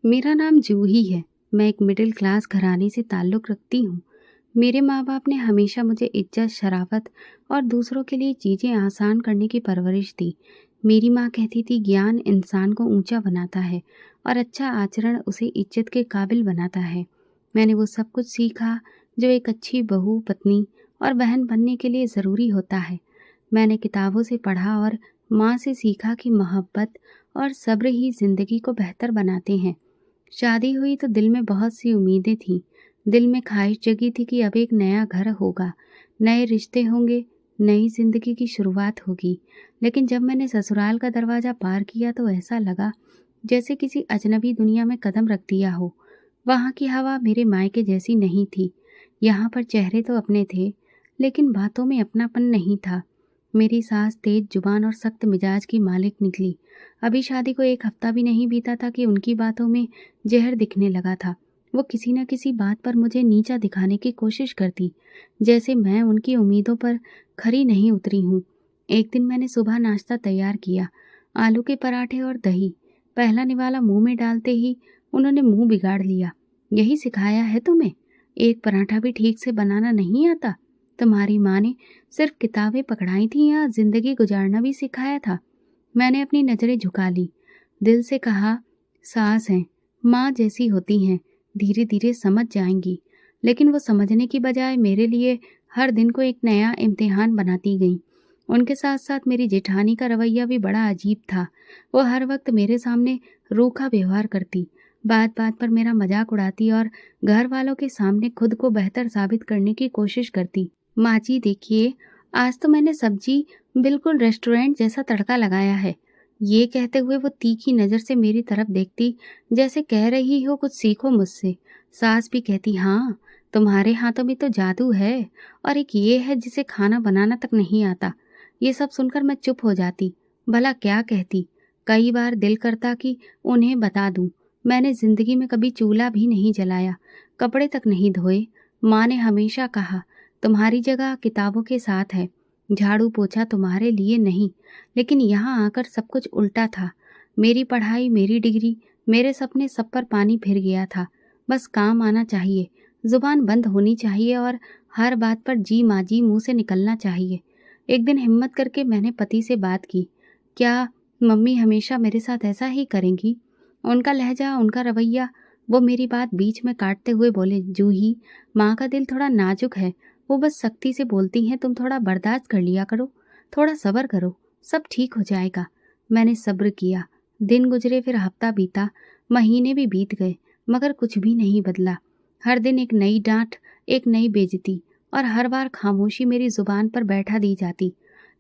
मेरा नाम जूही है। मैं एक मिडिल क्लास घराने से ताल्लुक़ रखती हूँ। मेरे माँ-बाप ने हमेशा मुझे इज़्ज़त, शराफ़त और दूसरों के लिए चीज़ें आसान करने की परवरिश दी। मेरी माँ कहती थी ज्ञान इंसान को ऊँचा बनाता है और अच्छा आचरण उसे इज़्ज़त के काबिल बनाता है। मैंने वो सब कुछ सीखा जो एक अच्छी बहू, पत्नी और बहन बनने के लिए ज़रूरी होता है। मैंने किताबों से पढ़ा और माँ से सीखा कि मोहब्बत और सब्र ही ज़िंदगी को बेहतर बनाते हैं। शादी हुई तो दिल में बहुत सी उम्मीदें थीं। दिल में ख्वाहिश जगी थी कि अब एक नया घर होगा, नए रिश्ते होंगे, नई ज़िंदगी की शुरुआत होगी। लेकिन जब मैंने ससुराल का दरवाज़ा पार किया तो ऐसा लगा जैसे किसी अजनबी दुनिया में कदम रख दिया हो। वहाँ की हवा मेरे मायके जैसी नहीं थी। यहाँ पर चेहरे तो अपने थे, लेकिन बातों में अपनापन नहीं था। मेरी सास तेज जुबान और सख्त मिजाज की मालिक निकली। अभी शादी को 1 हफ्ता भी नहीं बीता था कि उनकी बातों में ज़हर दिखने लगा था। वो किसी न किसी बात पर मुझे नीचा दिखाने की कोशिश करती, जैसे मैं उनकी उम्मीदों पर खरी नहीं उतरी हूँ। एक दिन मैंने सुबह नाश्ता तैयार किया, आलू के पराठे और दही। पहला निवाला मुँह में डालते ही उन्होंने मुँह बिगाड़ लिया। यही सिखाया है तुम्हें? एक पराठा भी ठीक से बनाना नहीं आता? तुम्हारी माँ ने सिर्फ किताबें पकड़ाई थी या ज़िंदगी गुजारना भी सिखाया था? मैंने अपनी नज़रें झुका ली। दिल से कहा, सास हैं, माँ जैसी होती हैं, धीरे धीरे समझ जाएंगी। लेकिन वो समझने की बजाय मेरे लिए हर दिन को एक नया इम्तिहान बनाती गईं। उनके साथ साथ मेरी जेठानी का रवैया भी बड़ा अजीब था। वो हर वक्त मेरे सामने रूखा व्यवहार करती, बात बात पर मेरा मजाक उड़ाती और घर वालों के सामने खुद को बेहतर साबित करने की कोशिश करती। माँ जी देखिए, आज तो मैंने सब्जी बिल्कुल रेस्टोरेंट जैसा तड़का लगाया है। ये कहते हुए वो तीखी नज़र से मेरी तरफ देखती, जैसे कह रही हो कुछ सीखो मुझसे। सास भी कहती, हाँ, तुम्हारे हाथों में तो जादू है। और एक ये है जिसे खाना बनाना तक नहीं आता। ये सब सुनकर मैं चुप हो जाती। भला क्या कहती? कई बार दिल करता कि उन्हें बता दूं, मैंने जिंदगी में कभी चूल्हा भी नहीं जलाया, कपड़े तक नहीं धोए। माँ ने हमेशा कहा, तुम्हारी जगह किताबों के साथ है, झाड़ू पोछा तुम्हारे लिए नहीं। लेकिन यहाँ आकर सब कुछ उल्टा था। मेरी पढ़ाई, मेरी डिग्री, मेरे सपने, सब पर पानी फिर गया था। बस काम आना चाहिए, जुबान बंद होनी चाहिए और हर बात पर जी माँ जी मुंह से निकलना चाहिए। एक दिन हिम्मत करके मैंने पति से बात की, क्या मम्मी हमेशा मेरे साथ ऐसा ही करेंगी? उनका लहजा, उनका रवैया। वो मेरी बात बीच में काटते हुए बोले, जूही, माँ का दिल थोड़ा नाजुक है, वो बस सख्ती से बोलती हैं, तुम थोड़ा बर्दाश्त कर लिया करो, थोड़ा सब्र करो, सब ठीक हो जाएगा। मैंने सब्र किया। दिन गुजरे, फिर हफ्ता बीता, महीने भी बीत गए, मगर कुछ भी नहीं बदला। हर दिन एक नई डांट, एक नई बेइज्जती और हर बार खामोशी मेरी जुबान पर बैठा दी जाती।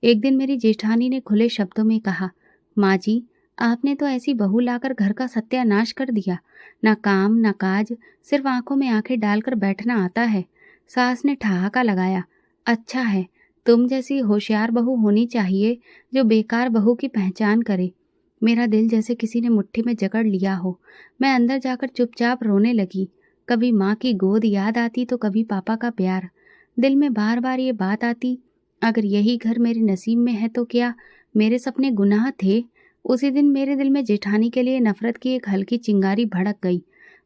एक दिन मेरी जेठानी ने खुले शब्दों में कहा, माँ जी, आपने तो ऐसी बहू लाकर घर का सत्यानाश कर दिया। ना काम ना काज, सिर्फ आंखों में आंखें डालकर बैठना आता है। सास ने ठहाका लगाया, अच्छा है, तुम जैसी होशियार बहू होनी चाहिए जो बेकार बहू की पहचान करे। मेरा दिल जैसे किसी ने मुट्ठी में जकड़ लिया हो। मैं अंदर जाकर चुपचाप रोने लगी। कभी माँ की गोद याद आती तो कभी पापा का प्यार। दिल में बार बार ये बात आती, अगर यही घर मेरे नसीब में है तो क्या मेरे सपने गुनाह थे? उसी दिन मेरे दिल में जेठानी के लिए नफरत की एक हल्की चिंगारी भड़क गई।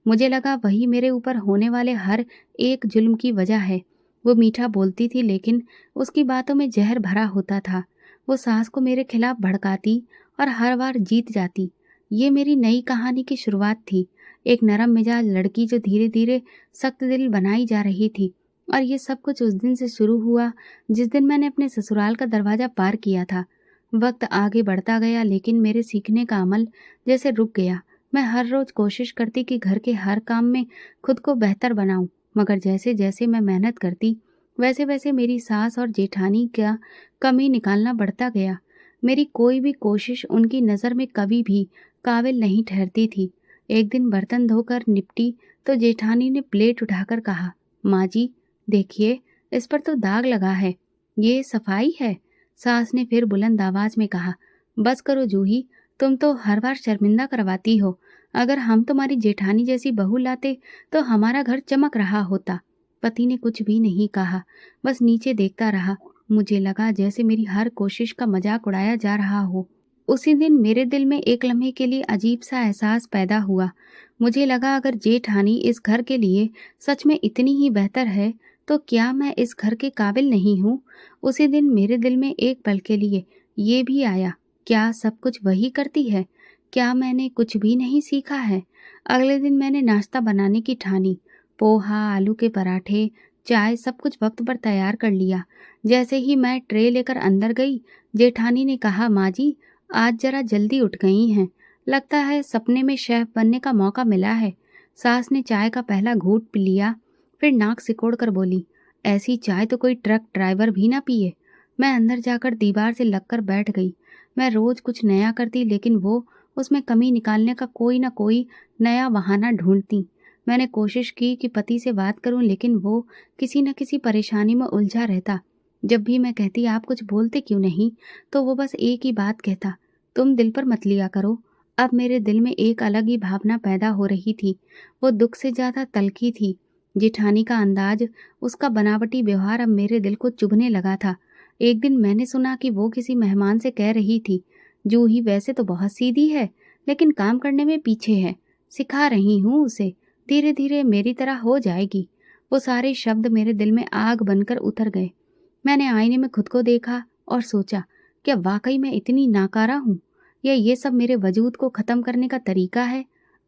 मुझे लगा वही मेरे ऊपर होने वाले हर एक जुल्म की वजह है। वो मीठा बोलती थी, लेकिन उसकी बातों में जहर भरा होता था। वो सास को मेरे खिलाफ भड़काती और हर बार जीत जाती। ये मेरी नई कहानी की शुरुआत थी, एक नरम मिजाज लड़की जो धीरे धीरे सख्त दिल बनाई जा रही थी। और ये सब कुछ उस दिन से शुरू हुआ जिस दिन मैंने अपने ससुराल का दरवाजा पार किया था। वक्त आगे बढ़ता गया, लेकिन मेरे सीखने का अमल जैसे रुक गया। मैं हर रोज कोशिश करती कि घर के हर काम में खुद को बेहतर बनाऊं, मगर जैसे जैसे मैं मेहनत करती, वैसे वैसे मेरी सास और जेठानी का कमी निकालना बढ़ता गया। मेरी कोई भी कोशिश उनकी नज़र में कभी भी काबिल नहीं ठहरती थी। एक दिन बर्तन धोकर निपटी तो जेठानी ने प्लेट उठाकर कहा, माँ जी देखिए, इस पर तो दाग लगा है, ये सफाई है? सास ने फिर बुलंद आवाज में कहा, बस करो जूही, तुम तो हर बार शर्मिंदा करवाती हो। अगर हम तुम्हारी जेठानी जैसी बहू लाते तो हमारा घर चमक रहा होता। पति ने कुछ भी नहीं कहा, बस नीचे देखता रहा। मुझे लगा जैसे मेरी हर कोशिश का मजाक उड़ाया जा रहा हो। उसी दिन मेरे दिल में एक लम्हे के लिए अजीब सा एहसास पैदा हुआ। मुझे लगा अगर जेठानी इस घर के लिए सच में इतनी ही बेहतर है, तो क्या मैं इस घर के काबिल नहीं हूँ? उसी दिन मेरे दिल में एक पल के लिए ये भी आया, क्या सब कुछ वही करती है? क्या मैंने कुछ भी नहीं सीखा है? अगले दिन मैंने नाश्ता बनाने की ठानी। पोहा, आलू के पराठे, चाय सब कुछ वक्त पर तैयार कर लिया। जैसे ही मैं ट्रे लेकर अंदर गई, जेठानी ने कहा, माँ जी, आज जरा जल्दी उठ गई हैं। लगता है सपने में शेफ बनने का मौका मिला है। सास ने चाय का पहला घूंट पी लिया, फिर नाक सिकोड़ कर बोली, ऐसी चाय तो कोई ट्रक ड्राइवर भी ना पिए। मैं अंदर जाकर दीवार से लगकर बैठ गई। मैं रोज कुछ नया करती, लेकिन वो उसमें कमी निकालने का कोई ना कोई नया बहाना ढूंढती। मैंने कोशिश की कि पति से बात करूं, लेकिन वो किसी न किसी परेशानी में उलझा रहता। जब भी मैं कहती, आप कुछ बोलते क्यों नहीं, तो वो बस एक ही बात कहता, तुम दिल पर मत लिया करो। अब मेरे दिल में एक अलग ही भावना पैदा हो रही थी। वो दुख से ज्यादा तल्खी थी। जेठानी का अंदाज, उसका बनावटी व्यवहार अब मेरे दिल को चुभने लगा था। एक दिन मैंने सुना कि वो किसी मेहमान से कह रही थी, जूही वैसे तो बहुत सीधी है, लेकिन काम करने में पीछे है। सिखा रही हूँ उसे, धीरे धीरे मेरी तरह हो जाएगी। वो सारे शब्द मेरे दिल में आग बनकर उतर गए। मैंने आईने में खुद को देखा और सोचा, क्या वाकई मैं इतनी नाकारा हूँ, या ये सब मेरे वजूद को खत्म करने का तरीका है?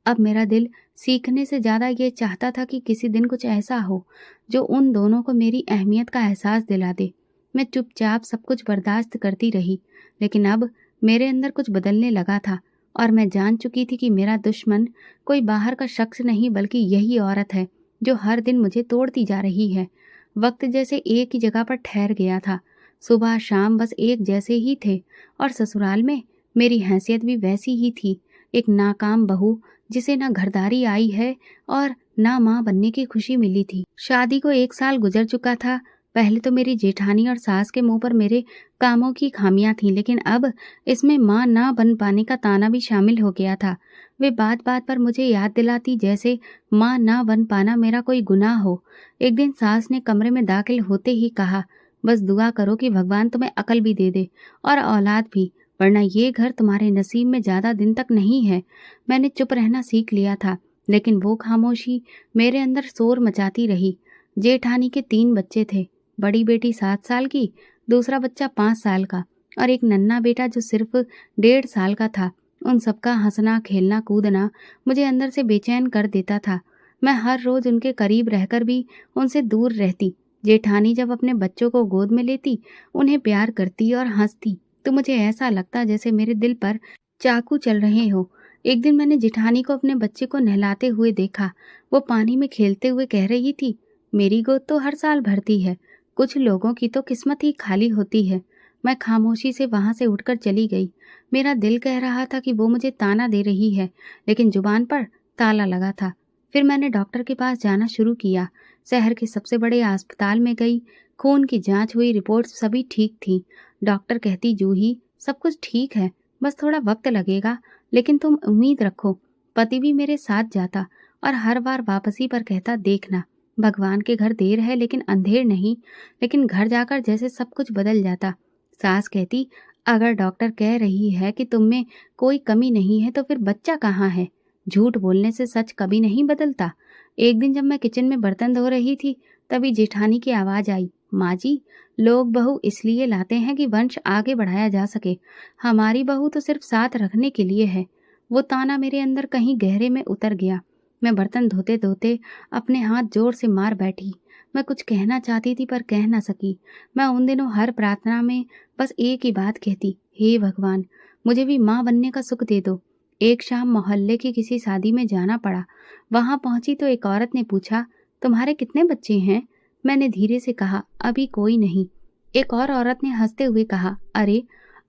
अब मेरा दिल सीखने से ज्यादा ये चाहता था कि किसी दिन कुछ ऐसा हो जो उन दोनों को मेरी अहमियत का एहसास दिला दे। मैं चुपचाप सब कुछ बर्दाश्त करती रही, लेकिन अब मेरे अंदर कुछ बदलने लगा था, और मैं जान चुकी थी कि मेरा दुश्मन कोई बाहर का शख्स नहीं, बल्कि यही औरत है जो हर दिन मुझे तोड़ती जा रही है। वक्त जैसे एक ही जगह पर ठहर गया था। सुबह शाम बस एक जैसे ही थे, और ससुराल में मेरी हैसियत भी वैसी ही थी, एक नाकाम बहू जिसे ना घरदारी आई है और ना माँ बनने की खुशी मिली थी। शादी को 1 साल गुजर चुका था। पहले तो मेरी जेठानी और सास के मुंह पर मेरे कामों की खामियां थीं, लेकिन अब इसमें माँ ना बन पाने का ताना भी शामिल हो गया था। वे बात बात पर मुझे याद दिलाती जैसे माँ ना बन पाना मेरा कोई गुनाह हो। एक दिन सास ने कमरे में दाखिल होते ही कहा, बस दुआ करो कि भगवान तुम्हें अकल भी दे दे और औलाद भी, वरना ये घर तुम्हारे नसीब में ज्यादा दिन तक नहीं है। मैंने चुप रहना सीख लिया था, लेकिन वो खामोशी मेरे अंदर शोर मचाती रही। जेठानी के 3 बच्चे थे। बड़ी बेटी 7 साल की, दूसरा बच्चा 5 साल का, और एक नन्हा बेटा जो सिर्फ 1.5 साल का था। उन सबका हंसना, खेलना, कूदना मुझे अंदर से बेचैन कर देता था। मैं हर रोज उनके करीब रहकर भी उनसे दूर रहती। जेठानी जब अपने बच्चों को गोद में लेती, उन्हें प्यार करती और हंसती, तो मुझे ऐसा लगता जैसे मेरे दिल पर चाकू चल रहे हो। एक दिन मैंने जेठानी को अपने बच्चे को नहलाते हुए देखा। वो पानी में खेलते हुए कह रही थी, मेरी गोद तो हर साल भरती है, कुछ लोगों की तो किस्मत ही खाली होती है। मैं खामोशी से वहां से उठकर चली गई। मेरा दिल कह रहा था कि वो मुझे ताना दे रही है, लेकिन जुबान पर ताला लगा था। फिर मैंने डॉक्टर के पास जाना शुरू किया। शहर के सबसे बड़े अस्पताल में गई। खून की जांच हुई, रिपोर्ट्स सभी ठीक थी। डॉक्टर कहती, जूही सब कुछ ठीक है, बस थोड़ा वक्त लगेगा, लेकिन तुम उम्मीद रखो। पति भी मेरे साथ जाता और हर बार वापसी पर कहता, देखना भगवान के घर देर है लेकिन अंधेर नहीं। लेकिन घर जाकर जैसे सब कुछ बदल जाता। सास कहती, अगर डॉक्टर कह रही है कि तुम में कोई कमी नहीं है, तो फिर बच्चा कहाँ है? झूठ बोलने से सच कभी नहीं बदलता। एक दिन जब मैं किचन में बर्तन धो रही थी, तभी जेठानी की आवाज आई, माँ जी, लोग बहू इसलिए लाते हैं कि वंश आगे बढ़ाया जा सके, हमारी बहू तो सिर्फ साथ रखने के लिए है। वो ताना मेरे अंदर कहीं गहरे में उतर गया। मैं बर्तन धोते धोते अपने हाथ जोर से मार बैठी। मैं कुछ कहना चाहती थी पर कह ना सकी। मैं उन दिनों हर प्रार्थना में बस एक ही बात कहती, हे भगवान, मुझे भी माँ बनने का सुख दे दो। एक शाम मोहल्ले की किसी शादी में जाना पड़ा। वहां पहुंची तो एक औरत ने पूछा, तुम्हारे कितने बच्चे हैं? मैंने धीरे से कहा, अभी कोई नहीं। एक और औरत ने हंसते हुए कहा, अरे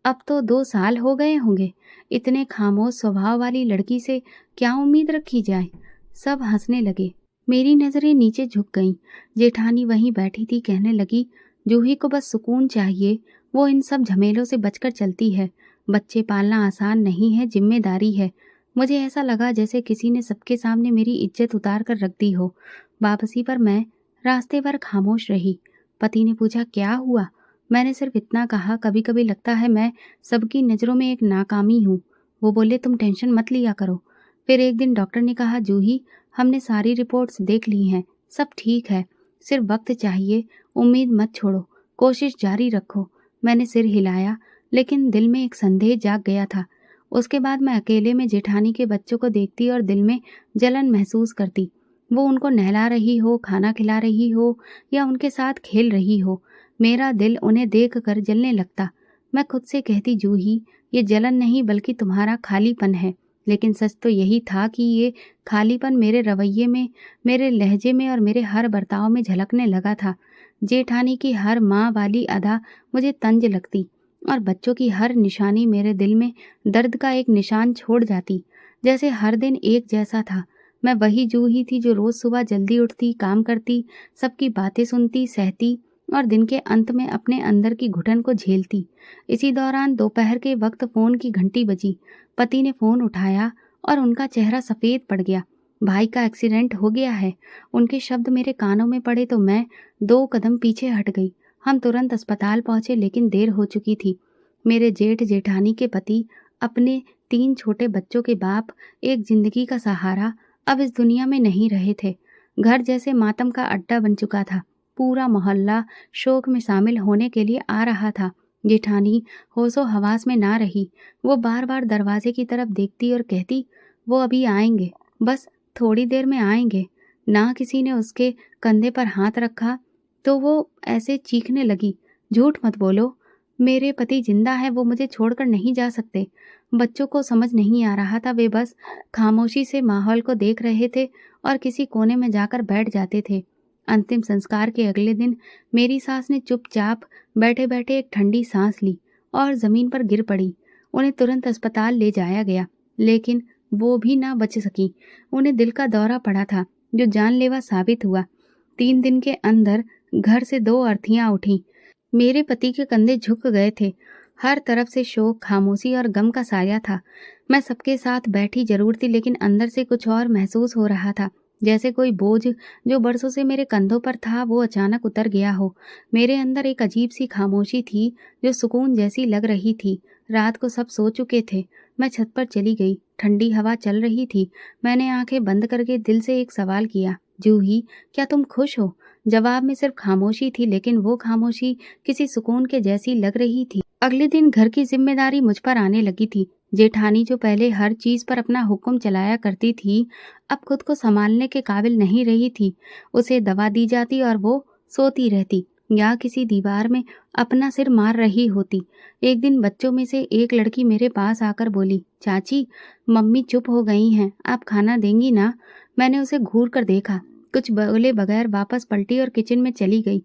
अब तो 2 साल हो गए होंगे। इतने खामोश स्वभाव वाली लड़की से क्या उम्मीद रखी जाए? सब हंसने लगे। मेरी नजरें नीचे झुक गईं। जेठानी वहीं बैठी थी, कहने लगी, जूही को बस सुकून चाहिए, वो इन सब झमेलों से बचकर चलती है। बच्चे पालना आसान नहीं है, जिम्मेदारी है। मुझे ऐसा लगा जैसे किसी ने सबके सामने मेरी इज्जत उतार कर रख दी हो। वापसी पर मैं रास्ते भर खामोश रही। पति ने पूछा, क्या हुआ? मैंने सिर्फ इतना कहा, कभी कभी लगता है मैं सबकी नज़रों में एक नाकामी हूँ। वो बोले, तुम टेंशन मत लिया करो। फिर एक दिन डॉक्टर ने कहा, जूही, हमने सारी रिपोर्ट्स देख ली हैं, सब ठीक है, सिर्फ वक्त चाहिए, उम्मीद मत छोड़ो, कोशिश जारी रखो। मैंने सिर हिलाया, लेकिन दिल में एक संदेह जाग गया था। उसके बाद मैं अकेले में जेठानी के बच्चों को देखती और दिल में जलन महसूस करती। वो उनको नहला रही हो, खाना खिला रही हो या उनके साथ खेल रही हो, मेरा दिल उन्हें देख कर जलने लगता। मैं खुद से कहती, जूही, ये जलन नहीं बल्कि तुम्हारा खालीपन है। लेकिन सच तो यही था कि ये खालीपन मेरे रवैये में, मेरे लहजे में और मेरे हर बर्ताव में झलकने लगा था। जेठानी की हर माँ वाली अदा मुझे तंज लगती और बच्चों की हर निशानी मेरे दिल में दर्द का एक निशान छोड़ जाती। जैसे हर दिन एक जैसा था। मैं वही जूही थी जो रोज सुबह जल्दी उठती, काम करती, सबकी बातें सुनती, सहती और दिन के अंत में अपने अंदर की घुटन को झेलती। इसी दौरान दोपहर के वक्त फोन की घंटी बजी। पति ने फोन उठाया और उनका चेहरा सफेद पड़ गया। भाई का एक्सीडेंट हो गया है। उनके शब्द मेरे कानों में पड़े तो मैं 2 कदम पीछे हट गई। हम तुरंत अस्पताल पहुंचे, लेकिन देर हो चुकी थी। मेरे जेठ जेठानी के पति, अपने 3 छोटे बच्चों के बाप, एक जिंदगी का सहारा, अब इस दुनिया में नहीं रहे थे। घर जैसे मातम का अड्डा बन चुका था। पूरा मोहल्ला शोक में शामिल होने के लिए आ रहा था। जेठानी होशो हवास में ना रही। वो बार बार दरवाजे की तरफ देखती और कहती, वो अभी आएंगे, बस थोड़ी देर में आएंगे। ना किसी ने उसके कंधे पर हाथ रखा तो वो ऐसे चीखने लगी, झूठ मत बोलो, मेरे पति जिंदा है, वो मुझे छोड़कर नहीं जा सकते। बच्चों को समझ नहीं आ रहा था। वे बस खामोशी से माहौल को देख रहे थे और किसी कोने में जाकर बैठ जाते थे। अंतिम संस्कार के अगले दिन मेरी सास ने चुपचाप बैठे बैठे एक ठंडी सांस ली और जमीन पर गिर पड़ी। उन्हें तुरंत अस्पताल ले जाया गया, लेकिन वो भी ना बच सकी। उन्हें दिल का दौरा पड़ा था, जो जानलेवा साबित हुआ। 3 दिन के अंदर घर से 2 अर्थियां उठी। मेरे पति के कंधे झुक गए थे। हर तरफ से शोक, खामोशी और गम का साया था। मैं सबके साथ बैठी जरूर थी, लेकिन अंदर से कुछ और महसूस हो रहा था। जैसे कोई बोझ जो बरसों से मेरे कंधों पर था, वो अचानक उतर गया हो। मेरे अंदर एक अजीब सी खामोशी थी, जो सुकून जैसी लग रही थी। रात को सब सो चुके थे। मैं छत पर चली गई। ठंडी हवा चल रही थी। मैंने आंखें बंद करके दिल से एक सवाल किया, जूही, क्या तुम खुश हो? जवाब में सिर्फ खामोशी थी, लेकिन वो खामोशी किसी सुकून के जैसी लग रही थी। अगले दिन घर की जिम्मेदारी मुझ पर आने लगी थी। जेठानी, जो पहले हर चीज पर अपना हुक्म चलाया करती थी, अब खुद को संभालने के काबिल नहीं रही थी। उसे दवा दी जाती और वो सोती रहती या किसी दीवार में अपना सिर मार रही होती। एक दिन बच्चों में से एक लड़की मेरे पास आकर बोली, चाची, मम्मी चुप हो गई हैं, आप खाना देंगी ना? मैंने उसे घूर कर देखा, कुछ बोले बगैर वापस पलटी और किचन में चली गई।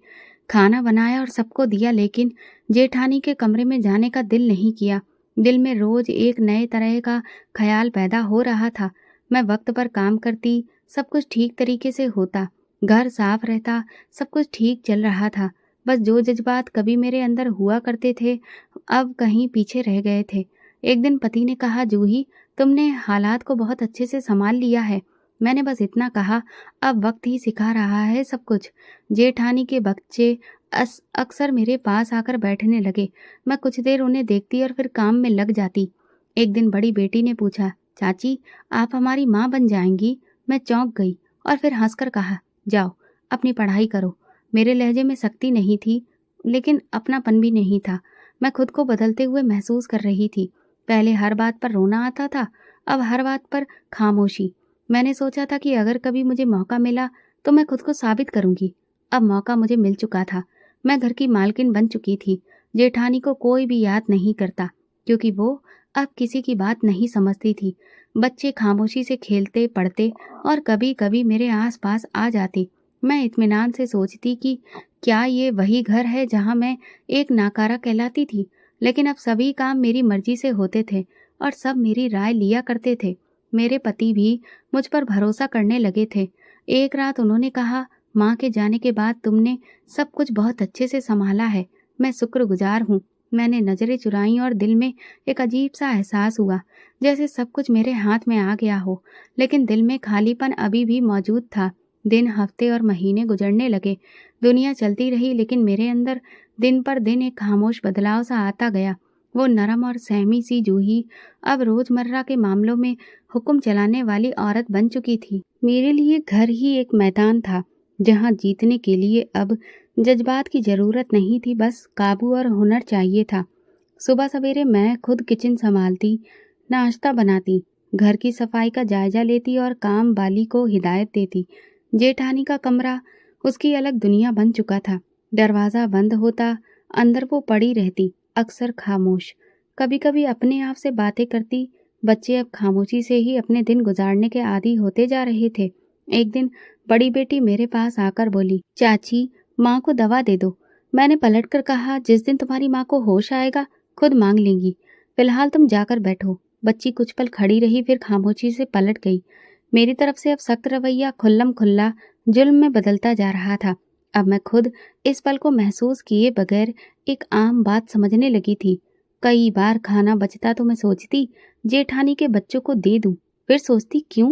खाना बनाया और सबको दिया, लेकिन जेठानी के कमरे में जाने का दिल नहीं किया। दिल में रोज एक नए तरह का ख्याल पैदा हो रहा था। मैं वक्त पर काम करती, सब कुछ ठीक तरीके से होता, घर साफ रहता, सब कुछ ठीक चल रहा था। बस जो जज्बात कभी मेरे अंदर हुआ करते थे, अब कहीं पीछे रह गए थे। एक दिन पति ने कहा, जूही, तुमने हालात को बहुत अच्छे से संभाल लिया है। मैंने बस इतना कहा, अब वक्त ही सिखा रहा है सब कुछ। जेठानी के बच्चे अक्सर मेरे पास आकर बैठने लगे। मैं कुछ देर उन्हें देखती और फिर काम में लग जाती। एक दिन बड़ी बेटी ने पूछा, चाची, आप हमारी माँ बन जाएंगी? मैं चौंक गई और फिर हंसकर कहा, जाओ अपनी पढ़ाई करो। मेरे लहजे में सख्ती नहीं थी, लेकिन अपनापन भी नहीं था। मैं खुद को बदलते हुए महसूस कर रही थी। पहले हर बात पर रोना आता था, अब हर बात पर खामोशी। मैंने सोचा था कि अगर कभी मुझे मौका मिला तो मैं खुद को साबित करूंगी। अब मौका मुझे मिल चुका था। मैं घर की मालकिन बन चुकी थी। जेठानी को कोई भी याद नहीं करता, क्योंकि वो अब किसी की बात नहीं समझती थी। बच्चे खामोशी से खेलते, पढ़ते और कभी कभी मेरे आसपास आ जाते। मैं इत्मीनान से सोचती कि क्या ये वही घर है जहाँ मैं एक नाकारा कहलाती थी। लेकिन अब सभी काम मेरी मर्जी से होते थे और सब मेरी राय लिया करते थे। मेरे पति भी मुझ पर भरोसा करने लगे थे। एक रात उन्होंने कहा, माँ के जाने के बाद तुमने सब कुछ बहुत अच्छे से संभाला है। मैं शुक्रगुजार हूँ। मैंने नजरें चुराई और दिल में एक अजीब सा एहसास हुआ, जैसे सब कुछ मेरे हाथ में आ गया हो। लेकिन दिल में खालीपन अभी भी मौजूद था। दिन, हफ्ते और महीने गुजरने लगे। दुनिया चलती रही, लेकिन मेरे अंदर दिन पर दिन एक खामोश बदलाव सा आता गया। वो नरम और सहमी सी जूही अब रोजमर्रा के मामलों में हुक्म चलाने वाली औरत बन चुकी थी। मेरे लिए घर ही एक मैदान था, जहाँ जीतने के लिए अब जज्बात की जरूरत नहीं थी, बस काबू और हुनर चाहिए था। सुबह सवेरे मैं खुद किचन संभालती, नाश्ता बनाती, घर की सफाई का जायजा लेती और काम वाली को हिदायत देती। जेठानी का कमरा उसकी अलग दुनिया बन चुका था। दरवाज़ा बंद होता, अंदर वो पड़ी रहती, अक्सर खामोश। कभी कभी अपने आप से बातें करती। बच्चे अब खामोशी से ही अपने दिन गुजारने के आदी होते जा रहे थे। एक दिन बड़ी बेटी मेरे पास आकर बोली, चाची, माँ को दवा दे दो। मैंने पलटकर कहा, जिस दिन तुम्हारी माँ को होश आएगा खुद मांग लेंगी, फिलहाल तुम जाकर बैठो। बच्ची कुछ पल खड़ी रही, फिर खामोशी से पलट गई। मेरी तरफ से अब सख्त रवैया खुल्लम खुल्ला जुल्म में बदलता जा रहा था। अब मैं खुद इस पल को महसूस किए बगैर एक आम बात समझने लगी थी। कई बार खाना बचता तो मैं सोचती जेठानी के बच्चों को दे दूं, फिर सोचती क्यों,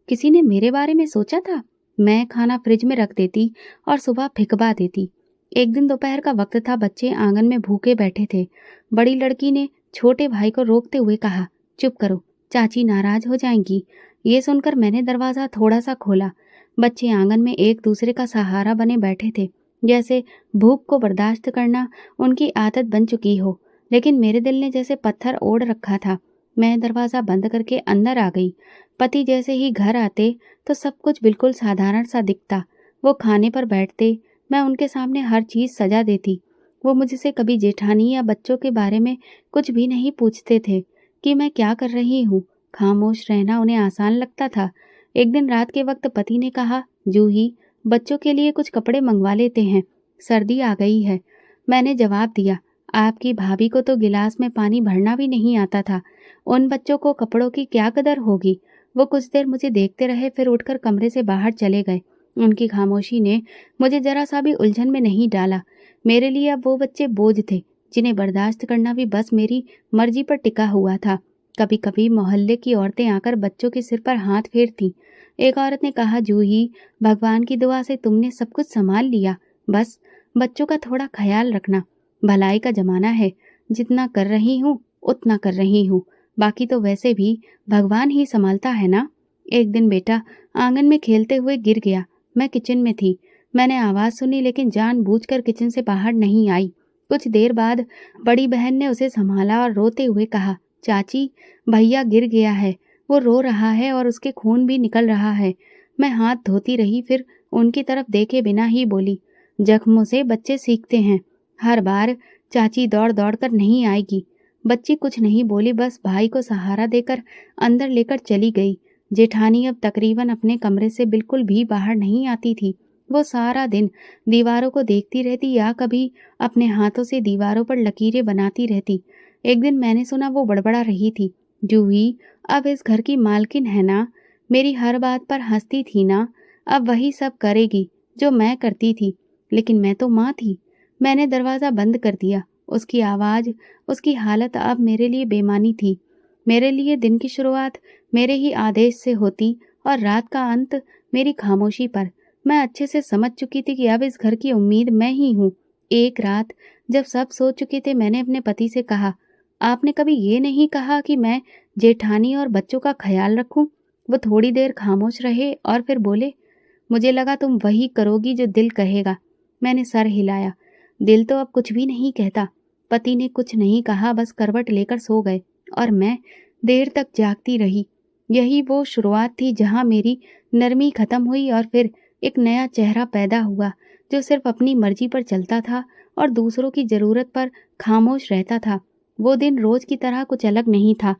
किसी ने मेरे बारे में सोचा था। मैं खाना फ्रिज में रख देती और सुबह फिकवा देती। एक दिन दोपहर का वक्त था, बच्चे आंगन में भूखे बैठे थे। बड़ी लड़की ने छोटे भाई को रोकते हुए कहा, चुप करो, चाची नाराज हो जाएंगी। ये सुनकर मैंने दरवाजा थोड़ा सा खोला। बच्चे आंगन में एक दूसरे का सहारा बने बैठे थे, जैसे भूख को बर्दाश्त करना उनकी आदत बन चुकी हो। लेकिन मेरे दिल ने जैसे पत्थर ओढ़ रखा था। मैं दरवाजा बंद करके अंदर आ गई। पति जैसे ही घर आते तो सब कुछ बिल्कुल साधारण सा दिखता। वो खाने पर बैठते, मैं उनके सामने हर चीज सजा देती। वो मुझसे कभी जेठानी या बच्चों के बारे में कुछ भी नहीं पूछते थे कि मैं क्या कर रही हूँ। खामोश रहना उन्हें आसान लगता था। एक दिन रात के वक्त पति ने कहा, जूही, बच्चों के लिए कुछ कपड़े मंगवा लेते हैं, सर्दी आ गई है। मैंने जवाब दिया, आपकी भाभी को तो गिलास में पानी भरना भी नहीं आता था, उन बच्चों को कपड़ों की क्या कदर होगी। वो कुछ देर मुझे देखते रहे, फिर उठकर कमरे से बाहर चले गए। उनकी खामोशी ने मुझे जरा सा भी उलझन में नहीं डाला। मेरे लिए अब वो बच्चे बोझ थे, जिन्हें बर्दाश्त करना भी बस मेरी मर्जी पर टिका हुआ था। कभी कभी मोहल्ले की औरतें आकर बच्चों के सिर पर हाथ फेरती। एक औरत ने कहा, जूही, भगवान की दुआ से तुमने सब कुछ संभाल लिया, बस बच्चों का थोड़ा ख्याल रखना। भलाई का जमाना है, जितना कर रही हूँ उतना कर रही हूँ, बाकी तो वैसे भी भगवान ही संभालता है ना। एक दिन बेटा आंगन में खेलते हुए गिर गया। मैं किचन में थी। मैंने आवाज सुनी, लेकिन जानबूझकर किचन से बाहर नहीं आई। कुछ देर बाद बड़ी बहन ने उसे संभाला और रोते हुए कहा, चाची, भैया गिर गया है, वो रो रहा है और उसके खून भी निकल रहा है। मैं हाथ धोती रही, फिर उनकी तरफ देखे बिना ही बोली, जख्मों से बच्चे सीखते हैं, हर बार चाची दौड़ दौड़ कर नहीं आएगी। बच्ची कुछ नहीं बोली, बस भाई को सहारा देकर अंदर लेकर चली गई। जेठानी अब तकरीबन अपने कमरे से बिल्कुल भी बाहर नहीं आती थी। वो सारा दिन दीवारों को देखती रहती या कभी अपने हाथों से दीवारों पर लकीरें बनाती रहती। एक दिन मैंने सुना वो बड़बड़ा रही थी, जूही, अब इस घर की मालकिन है ना, मेरी हर बात पर हंसती थी ना, अब वही सब करेगी जो मैं करती थी। लेकिन मैं तो माँ थी। मैंने दरवाज़ा बंद कर दिया। उसकी आवाज़, उसकी हालत अब मेरे लिए बेमानी थी। मेरे लिए दिन की शुरुआत मेरे ही आदेश से होती और रात का अंत मेरी खामोशी पर। मैं अच्छे से समझ चुकी थी कि अब इस घर की उम्मीद मैं ही हूँ। एक रात जब सब सो चुके थे, मैंने अपने पति से कहा, आपने कभी ये नहीं कहा कि मैं जेठानी और बच्चों का ख्याल रखूं? वो थोड़ी देर खामोश रहे और फिर बोले, मुझे लगा तुम वही करोगी जो दिल कहेगा। मैंने सर हिलाया। दिल तो अब कुछ भी नहीं कहता। पति ने कुछ नहीं कहा, बस करवट लेकर सो गए और मैं देर तक जागती रही। यही वो शुरुआत थी जहां मेरी नरमी खत्म हुई और फिर एक नया चेहरा पैदा हुआ, जो सिर्फ अपनी मर्जी पर चलता था और दूसरों की जरूरत पर खामोश रहता था। वो दिन रोज की तरह कुछ अलग नहीं था।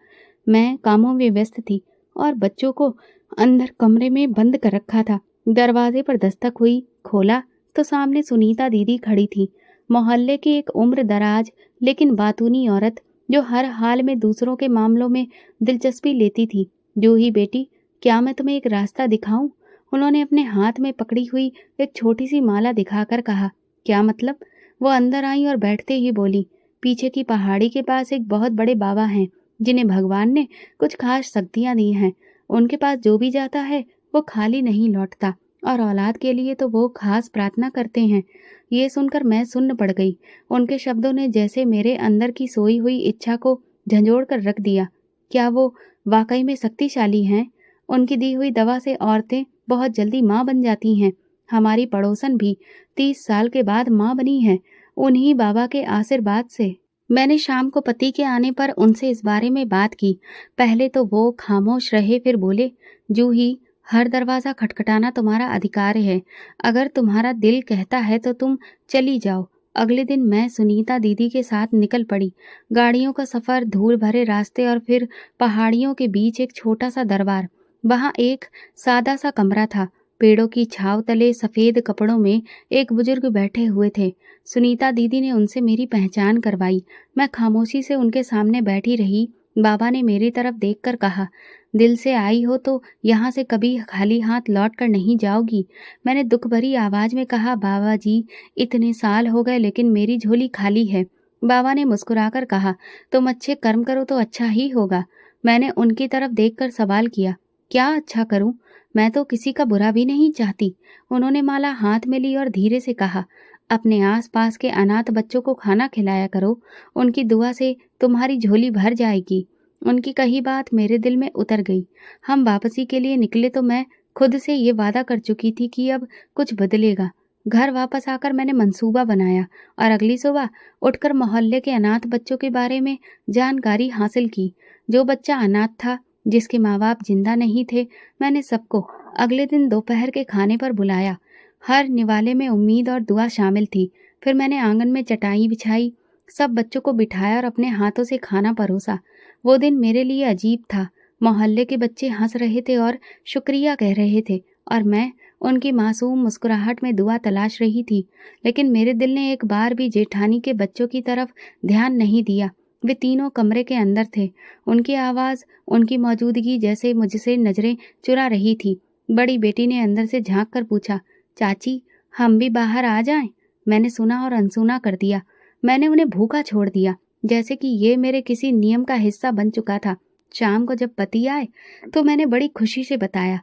मैं कामों में व्यस्त थी और बच्चों को अंदर कमरे में बंद कर रखा था। दरवाजे पर दस्तक हुई। खोला तो सामने सुनीता दीदी खड़ी थी, मोहल्ले की एक उम्र दराज लेकिन बातूनी औरत, जो हर हाल में दूसरों के मामलों में दिलचस्पी लेती थी। जूही बेटी, क्या मैं तुम्हें एक रास्ता दिखाऊं? उन्होंने अपने हाथ में पकड़ी हुई एक छोटी सी माला दिखाकर कहा। क्या मतलब? वो अंदर आई और बैठते ही बोली, पीछे की पहाड़ी के पास एक बहुत बड़े बाबा हैं, जिन्हें भगवान ने कुछ खास शक्तियां दी हैं। उनके पास जो भी जाता है वो खाली नहीं लौटता और औलाद के लिए तो वो खास प्रार्थना करते हैं। ये सुनकर मैं सुन्न पड़ गई। उनके शब्दों ने जैसे मेरे अंदर की सोई हुई इच्छा को झंझोड़ कर रख दिया। क्या वो वाकई में शक्तिशाली हैं? उनकी दी हुई दवा से औरतें बहुत जल्दी माँ बन जाती हैं। हमारी पड़ोसन भी 30 साल के बाद माँ बनी है, उन्हीं बाबा के आशीर्वाद से। मैंने शाम को पति के आने पर उनसे इस बारे में बात की। पहले तो वो खामोश रहे, फिर बोले, जूही, हर दरवाज़ा खटखटाना तुम्हारा अधिकार है। अगर तुम्हारा दिल कहता है तो तुम चली जाओ। अगले दिन मैं सुनीता दीदी के साथ निकल पड़ी। गाड़ियों का सफ़र, धूल भरे रास्ते और फिर पहाड़ियों के बीच एक छोटा सा दरबार। वहाँ एक सादा सा कमरा था। पेड़ों की छाँव तले सफ़ेद कपड़ों में एक बुजुर्ग बैठे हुए थे। सुनीता दीदी ने उनसे मेरी पहचान करवाई। मैं खामोशी से उनके सामने बैठी रही। बाबा ने मेरी तरफ देखकर कहा, दिल से आई हो तो यहाँ से कभी खाली हाथ लौट कर नहीं जाओगी। मैंने दुख भरी आवाज़ में कहा, बाबा जी, इतने साल हो गए लेकिन मेरी झोली खाली है। बाबा ने मुस्कुराकर कहा, तुम अच्छे कर्म करो तो अच्छा ही होगा। मैंने उनकी तरफ देखकर सवाल किया, क्या अच्छा करूं? मैं तो किसी का बुरा भी नहीं चाहती। उन्होंने माला हाथ में ली और धीरे से कहा, अपने आस-पास के अनाथ बच्चों को खाना खिलाया करो। उनकी दुआ से तुम्हारी झोली भर जाएगी। उनकी कही बात मेरे दिल में उतर गई। हम वापसी के लिए निकले तो मैं खुद से ये वादा कर चुकी थी कि अब कुछ बदलेगा। घर वापस आकर मैंने मंसूबा बनाया और अगली सुबह उठकर मोहल्ले के अनाथ बच्चों के बारे में जानकारी हासिल की। जो बच्चा अनाथ था, जिसके माँ बाप जिंदा नहीं थे, मैंने सबको अगले दिन दोपहर के खाने पर बुलाया। हर निवाले में उम्मीद और दुआ शामिल थी। फिर मैंने आंगन में चटाई बिछाई, सब बच्चों को बिठाया और अपने हाथों से खाना परोसा। वो दिन मेरे लिए अजीब था। मोहल्ले के बच्चे हंस रहे थे और शुक्रिया कह रहे थे और मैं उनकी मासूम मुस्कुराहट में दुआ तलाश रही थी। लेकिन मेरे दिल ने एक बार भी जेठानी के बच्चों की तरफ ध्यान नहीं दिया। वे तीनों कमरे के अंदर थे। उनकी आवाज़, उनकी मौजूदगी जैसे मुझसे नजरें चुरा रही थी। बड़ी बेटी ने अंदर से झांक कर पूछा, चाची, हम भी बाहर आ जाएं? मैंने सुना और अनसुना कर दिया। मैंने उन्हें भूखा छोड़ दिया, जैसे कि ये मेरे किसी नियम का हिस्सा बन चुका था। शाम को जब पति आए तो मैंने बड़ी खुशी से बताया,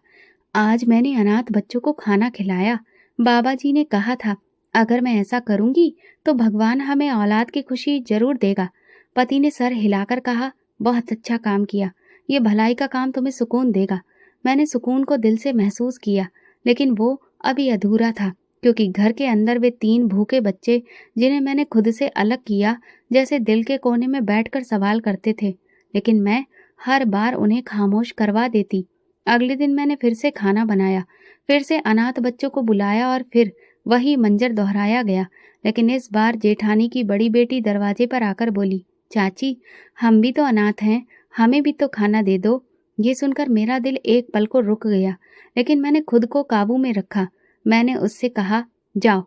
आज मैंने अनाथ बच्चों को खाना खिलाया। बाबा जी ने कहा था, अगर मैं ऐसा करूंगी तो भगवान हमें औलाद की खुशी जरूर देगा। पति ने सर हिलाकर कहा, बहुत अच्छा काम किया। ये भलाई का काम तुम्हें सुकून देगा। मैंने सुकून को दिल से महसूस किया, लेकिन वो अभी अधूरा था, क्योंकि घर के अंदर वे 3 भूखे बच्चे, जिन्हें मैंने खुद से अलग किया, जैसे दिल के कोने में बैठकर सवाल करते थे, लेकिन मैं हर बार उन्हें खामोश करवा देती। अगले दिन मैंने फिर से खाना बनाया, फिर से अनाथ बच्चों को बुलाया और फिर वही मंजर दोहराया गया। लेकिन इस बार जेठानी की बड़ी बेटी दरवाजे पर आकर बोली, चाची, हम भी तो अनाथ हैं, हमें भी तो खाना दे दो। ये सुनकर मेरा दिल एक पल को रुक गया, लेकिन मैंने खुद को काबू में रखा। मैंने उससे कहा, जाओ,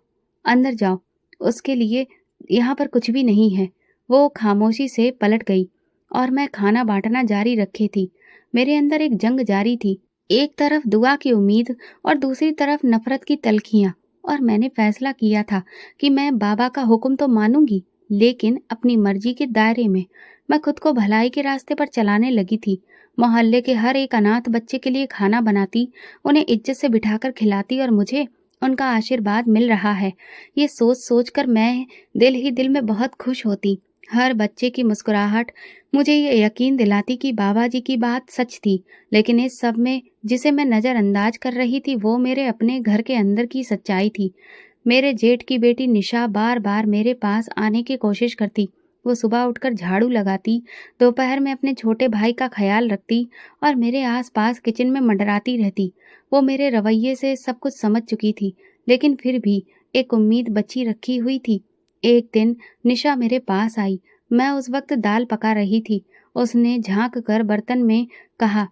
अंदर जाओ, उसके लिए यहाँ पर कुछ भी नहीं है। वो खामोशी से पलट गई और मैं खाना बांटना जारी रखे थी। मेरे अंदर एक जंग जारी थी, एक तरफ दुआ की उम्मीद और दूसरी तरफ नफरत की तलखियां। और मैंने फैसला किया था कि मैं बाबा का हुक्म तो मानूंगी, लेकिन अपनी मर्जी के दायरे में। मैं खुद को भलाई के रास्ते पर चलाने लगी थी। मोहल्ले के हर एक अनाथ बच्चे के लिए खाना बनाती, उन्हें इज्जत से बिठाकर खिलाती और मुझे उनका आशीर्वाद मिल रहा है, ये सोच सोच कर मैं दिल ही दिल में बहुत खुश होती। हर बच्चे की मुस्कुराहट मुझे ये यकीन दिलाती कि बाबा जी की बात सच थी। लेकिन इस सब में जिसे मैं नज़रअंदाज कर रही थी, वो मेरे अपने घर के अंदर की सच्चाई थी। मेरे जेठ की बेटी निशा बार बार मेरे पास आने की कोशिश करती। वो सुबह उठकर झाड़ू लगाती, दोपहर में अपने छोटे भाई का ख्याल रखती और मेरे आसपास किचन में मंडराती रहती। वो मेरे रवैये से सब कुछ समझ चुकी थी, लेकिन फिर भी एक उम्मीद बची रखी हुई थी। एक दिन निशा मेरे पास आई। मैं उस वक्त दाल पका रही थी। उसने झांक कर बर्तन में कहा,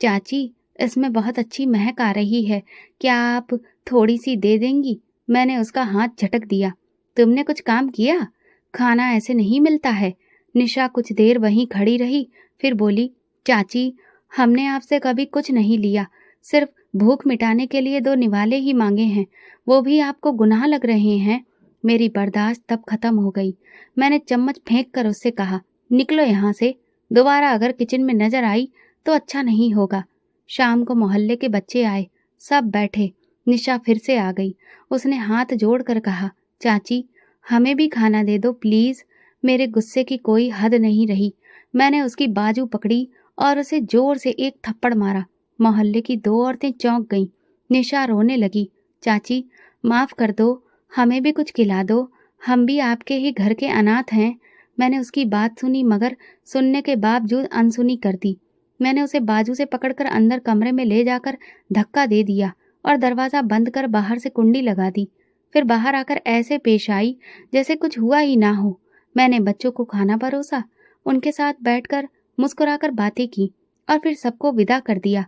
चाची, इसमें बहुत अच्छी महक आ रही है, क्या आप थोड़ी सी दे देंगी? मैंने उसका हाथ झटक दिया। तुमने कुछ काम किया? खाना ऐसे नहीं मिलता है। निशा कुछ देर वहीं खड़ी रही, फिर बोली, चाची, हमने आपसे कभी कुछ नहीं लिया, सिर्फ भूख मिटाने के लिए 2 निवाले ही मांगे हैं, वो भी आपको गुनाह लग रहे हैं। मेरी बर्दाश्त तब खत्म हो गई। मैंने चम्मच फेंक कर उससे कहा, निकलो यहाँ से, दोबारा अगर किचन में नजर आई तो अच्छा नहीं होगा। शाम को मोहल्ले के बच्चे आए, सब बैठे। निशा फिर से आ गई। उसने हाथ जोड़कर कहा, चाची हमें भी खाना दे दो प्लीज। मेरे गुस्से की कोई हद नहीं रही। मैंने उसकी बाजू पकड़ी और उसे जोर से एक थप्पड़ मारा। मोहल्ले की 2 औरतें चौंक गईं। निशा रोने लगी, चाची माफ कर दो, हमें भी कुछ खिला दो, हम भी आपके ही घर के अनाथ हैं। मैंने उसकी बात सुनी मगर सुनने के बावजूद अनसुनी कर दी। मैंने उसे बाजू से पकड़कर अंदर कमरे में ले जाकर धक्का दे दिया और दरवाज़ा बंद कर बाहर से कुंडी लगा दी। फिर बाहर आकर ऐसे पेश आई जैसे कुछ हुआ ही ना हो। मैंने बच्चों को खाना परोसा, उनके साथ बैठकर मुस्कुराकर बातें की और फिर सबको विदा कर दिया।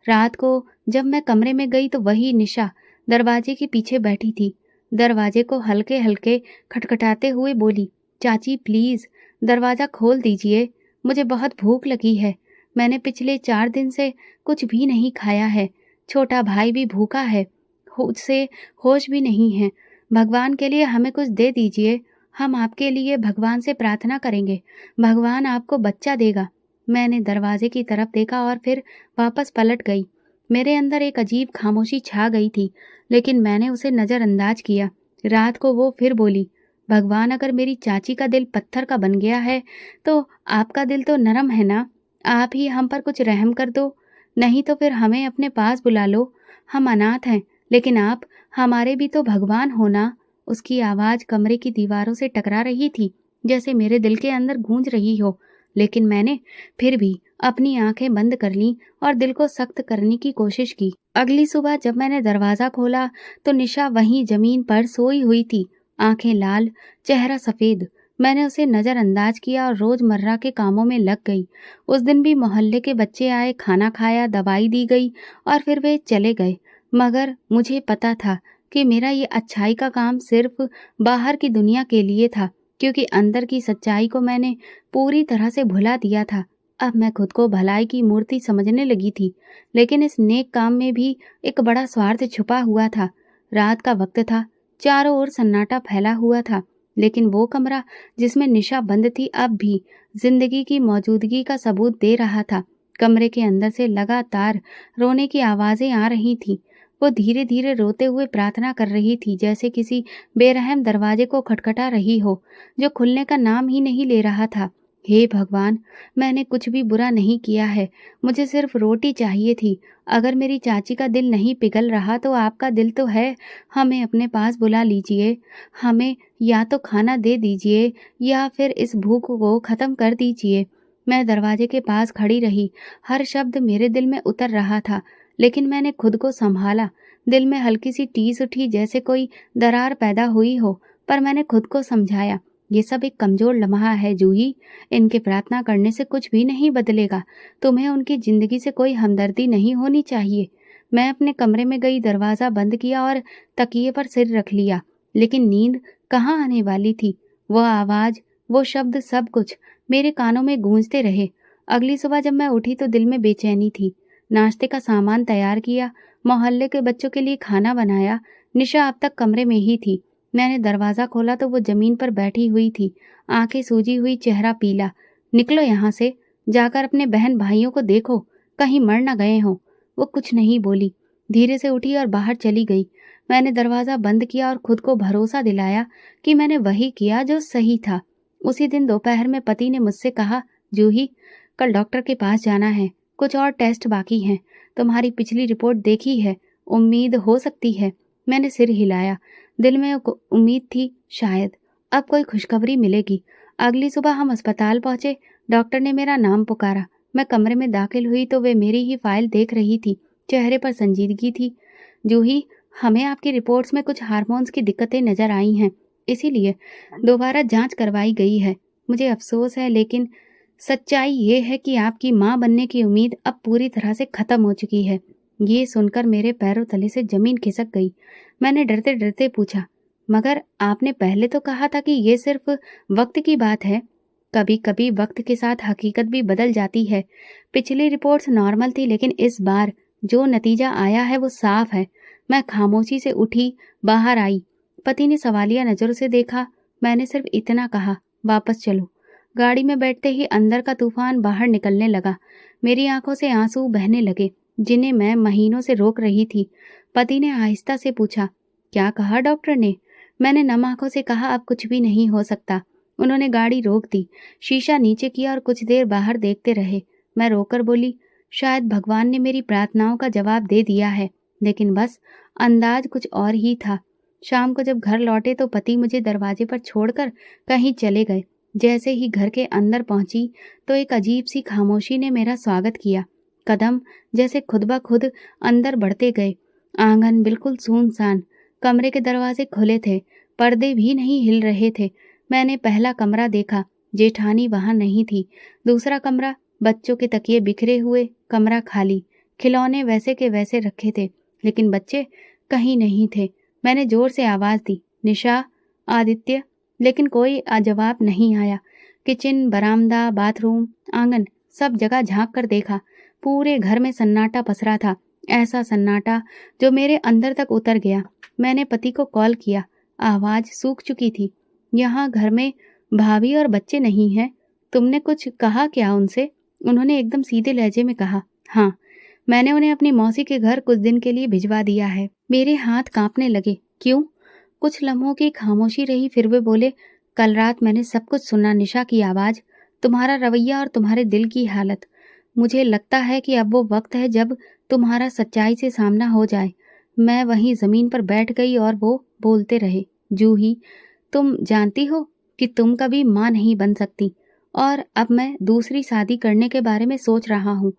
रात को जब मैं कमरे में गई तो वही निशा दरवाजे के पीछे बैठी थी। दरवाजे को हल्के हल्के खटखटाते हुए बोली, चाची प्लीज दरवाज़ा खोल दीजिए, मुझे बहुत भूख लगी है। मैंने पिछले 4 दिन से कुछ भी नहीं खाया है। छोटा भाई भी भूखा है, उसे होश भी नहीं है। भगवान के लिए हमें कुछ दे दीजिए, हम आपके लिए भगवान से प्रार्थना करेंगे, भगवान आपको बच्चा देगा। मैंने दरवाजे की तरफ देखा और फिर वापस पलट गई। मेरे अंदर एक अजीब खामोशी छा गई थी, लेकिन मैंने उसे नज़रअंदाज किया। रात को वो फिर बोली, भगवान अगर मेरी चाची का दिल पत्थर का बन गया है तो आपका दिल तो नरम है ना, आप ही हम पर कुछ रहम कर दो, नहीं तो फिर हमें अपने पास बुला लो। हम अनाथ हैं, लेकिन आप हमारे भी तो भगवान हो ना। उसकी आवाज़ कमरे की दीवारों से टकरा रही थी, जैसे मेरे दिल के अंदर गूंज रही हो। लेकिन मैंने फिर भी अपनी आंखें बंद कर लीं और दिल को सख्त करने की कोशिश की। अगली सुबह जब मैंने दरवाज़ा खोला तो निशा वहीं जमीन पर सोई हुई थी, आंखें लाल, चेहरा सफ़ेद। मैंने उसे नज़रअंदाज किया और रोज़मर्रा के कामों में लग गई। उस दिन भी मोहल्ले के बच्चे आए, खाना खाया, दवाई दी गई और फिर वे चले गए। मगर मुझे पता था कि मेरा ये अच्छाई का काम सिर्फ बाहर की दुनिया के लिए था, क्योंकि अंदर की सच्चाई को मैंने पूरी तरह से भुला दिया था। अब मैं खुद को भलाई की मूर्ति समझने लगी थी, लेकिन इस नेक काम में भी एक बड़ा स्वार्थ छुपा हुआ था। रात का वक्त था, चारों ओर सन्नाटा फैला हुआ था, लेकिन वो कमरा जिसमें निशा बंद थी अब भी जिंदगी की मौजूदगी का सबूत दे रहा था। कमरे के अंदर से लगातार रोने की आवाज़ें आ रही थीं। वो धीरे धीरे रोते हुए प्रार्थना कर रही थी, जैसे किसी बेरहम दरवाजे को खटखटा रही हो जो खुलने का नाम ही नहीं ले रहा था। हे भगवान, मैंने कुछ भी बुरा नहीं किया है, मुझे सिर्फ रोटी चाहिए थी। अगर मेरी चाची का दिल नहीं पिघल रहा तो आपका दिल तो है, हमें अपने पास बुला लीजिए। हमें या तो खाना दे दीजिए या फिर इस भूख को ख़त्म कर दीजिए। मैं दरवाजे के पास खड़ी रही, हर शब्द मेरे दिल में उतर रहा था, लेकिन मैंने खुद को संभाला। दिल में हल्की सी टीस उठी, जैसे कोई दरार पैदा हुई हो, पर मैंने खुद को समझाया, ये सब एक कमज़ोर लम्हा है जूही, इनके प्रार्थना करने से कुछ भी नहीं बदलेगा। तुम्हें उनकी ज़िंदगी से कोई हमदर्दी नहीं होनी चाहिए। मैं अपने कमरे में गई, दरवाज़ा बंद किया और तकिए पर सिर रख लिया, लेकिन नींद कहाँ आने वाली थी। वह आवाज़, वो शब्द, सब कुछ मेरे कानों में गूंजते रहे। अगली सुबह जब मैं उठी तो दिल में बेचैनी थी। नाश्ते का सामान तैयार किया, मोहल्ले के बच्चों के लिए खाना बनाया। निशा अब तक कमरे में ही थी। मैंने दरवाज़ा खोला तो वो ज़मीन पर बैठी हुई थी, आंखें सूजी हुई, चेहरा पीला। निकलो यहाँ से, जाकर अपने बहन भाइयों को देखो, कहीं मर न गए हों। वो कुछ नहीं बोली, धीरे से उठी और बाहर चली गई। मैंने दरवाज़ा बंद किया और खुद को भरोसा दिलाया कि मैंने वही किया जो सही था। उसी दिन दोपहर में पति ने मुझसे कहा, जूही कल डॉक्टर के पास जाना है, कुछ और टेस्ट बाकी हैं। तुम्हारी पिछली रिपोर्ट देखी है, उम्मीद हो सकती है। मैंने सिर हिलाया। दिल में उम्मीद थी शायद अब कोई खुशखबरी मिलेगी। अगली सुबह हम अस्पताल पहुंचे। डॉक्टर ने मेरा नाम पुकारा। मैं कमरे में दाखिल हुई तो वे मेरी ही फाइल देख रही थी। चेहरे पर संजीदगी थी। जूही, हमें आपकी रिपोर्ट्स में कुछ हार्मोन्स की दिक्कतें नजर आई हैं, इसीलिए दोबारा जांच करवाई गई है। मुझे अफसोस है, लेकिन सच्चाई ये है कि आपकी माँ बनने की उम्मीद अब पूरी तरह से खत्म हो चुकी है। ये सुनकर मेरे पैरों तले से जमीन खिसक गई। मैंने डरते डरते पूछा, मगर आपने पहले तो कहा था कि ये सिर्फ वक्त की बात है। कभी कभी वक्त के साथ हकीकत भी बदल जाती है। पिछली रिपोर्ट्स नॉर्मल थी, लेकिन इस बार जो नतीजा आया है वो साफ है। मैं खामोशी से उठी, बाहर आई। पति ने सवालिया नज़रों से देखा। मैंने सिर्फ इतना कहा, वापस चलो। गाड़ी में बैठते ही अंदर का तूफान बाहर निकलने लगा। मेरी आंखों से आंसू बहने लगे। जिन्हें मैं महीनों से रोक रही थी। पति ने आहिस्ता से पूछा, क्या कहा डॉक्टर ने? मैंने नम आंखों से कहा, अब कुछ भी नहीं हो सकता। उन्होंने गाड़ी रोक दी, शीशा नीचे किया और कुछ देर बाहर देखते रहे। मैं रोकर बोली, शायद भगवान ने मेरी प्रार्थनाओं का जवाब दे दिया है, लेकिन बस अंदाज कुछ और ही था। शाम को जब घर लौटे तो पति मुझे दरवाजे पर छोड़कर कहीं चले गए। जैसे ही घर के अंदर पहुंची तो एक अजीब सी खामोशी ने मेरा स्वागत किया। कदम जैसे खुद ब खुद अंदर बढ़ते गए। आंगन बिल्कुल सुनसान, कमरे के दरवाजे खुले थे, पर्दे भी नहीं हिल रहे थे। मैंने पहला कमरा देखा, जेठानी वहां नहीं थी। दूसरा कमरा, बच्चों के तकिए बिखरे हुए, कमरा खाली, खिलौने वैसे के वैसे रखे थे, लेकिन बच्चे कहीं नहीं थे। मैंने जोर से आवाज दी, निशा, आदित्य, लेकिन कोई जवाब नहीं आया। किचन, बरामदा, बाथरूम, आंगन, सब जगह झांक कर देखा। पूरे घर में सन्नाटा पसरा था, ऐसा सन्नाटा जो मेरे अंदर तक उतर गया। मैंने पति को कॉल किया, आवाज सूख चुकी थी। यहाँ घर में भाभी और बच्चे नहीं हैं, तुमने कुछ कहा क्या उनसे? उन्होंने एकदम सीधे लहजे में कहा, हाँ, मैंने उन्हें अपनी मौसी के घर कुछ दिन के लिए भिजवा दिया है। मेरे हाथ कांपने लगे। क्यों? कुछ लम्हों की खामोशी रही, फिर वे बोले, कल रात मैंने सब कुछ सुना, निशा की आवाज, तुम्हारा रवैया और तुम्हारे दिल की हालत। मुझे लगता है कि अब वो वक्त है जब तुम्हारा सच्चाई से सामना हो जाए। मैं वहीं जमीन पर बैठ गई और वो बोलते रहे, जूही, तुम जानती हो कि तुम कभी माँ नहीं बन सकती, और अब मैं दूसरी शादी करने के बारे में सोच रहा हूँ।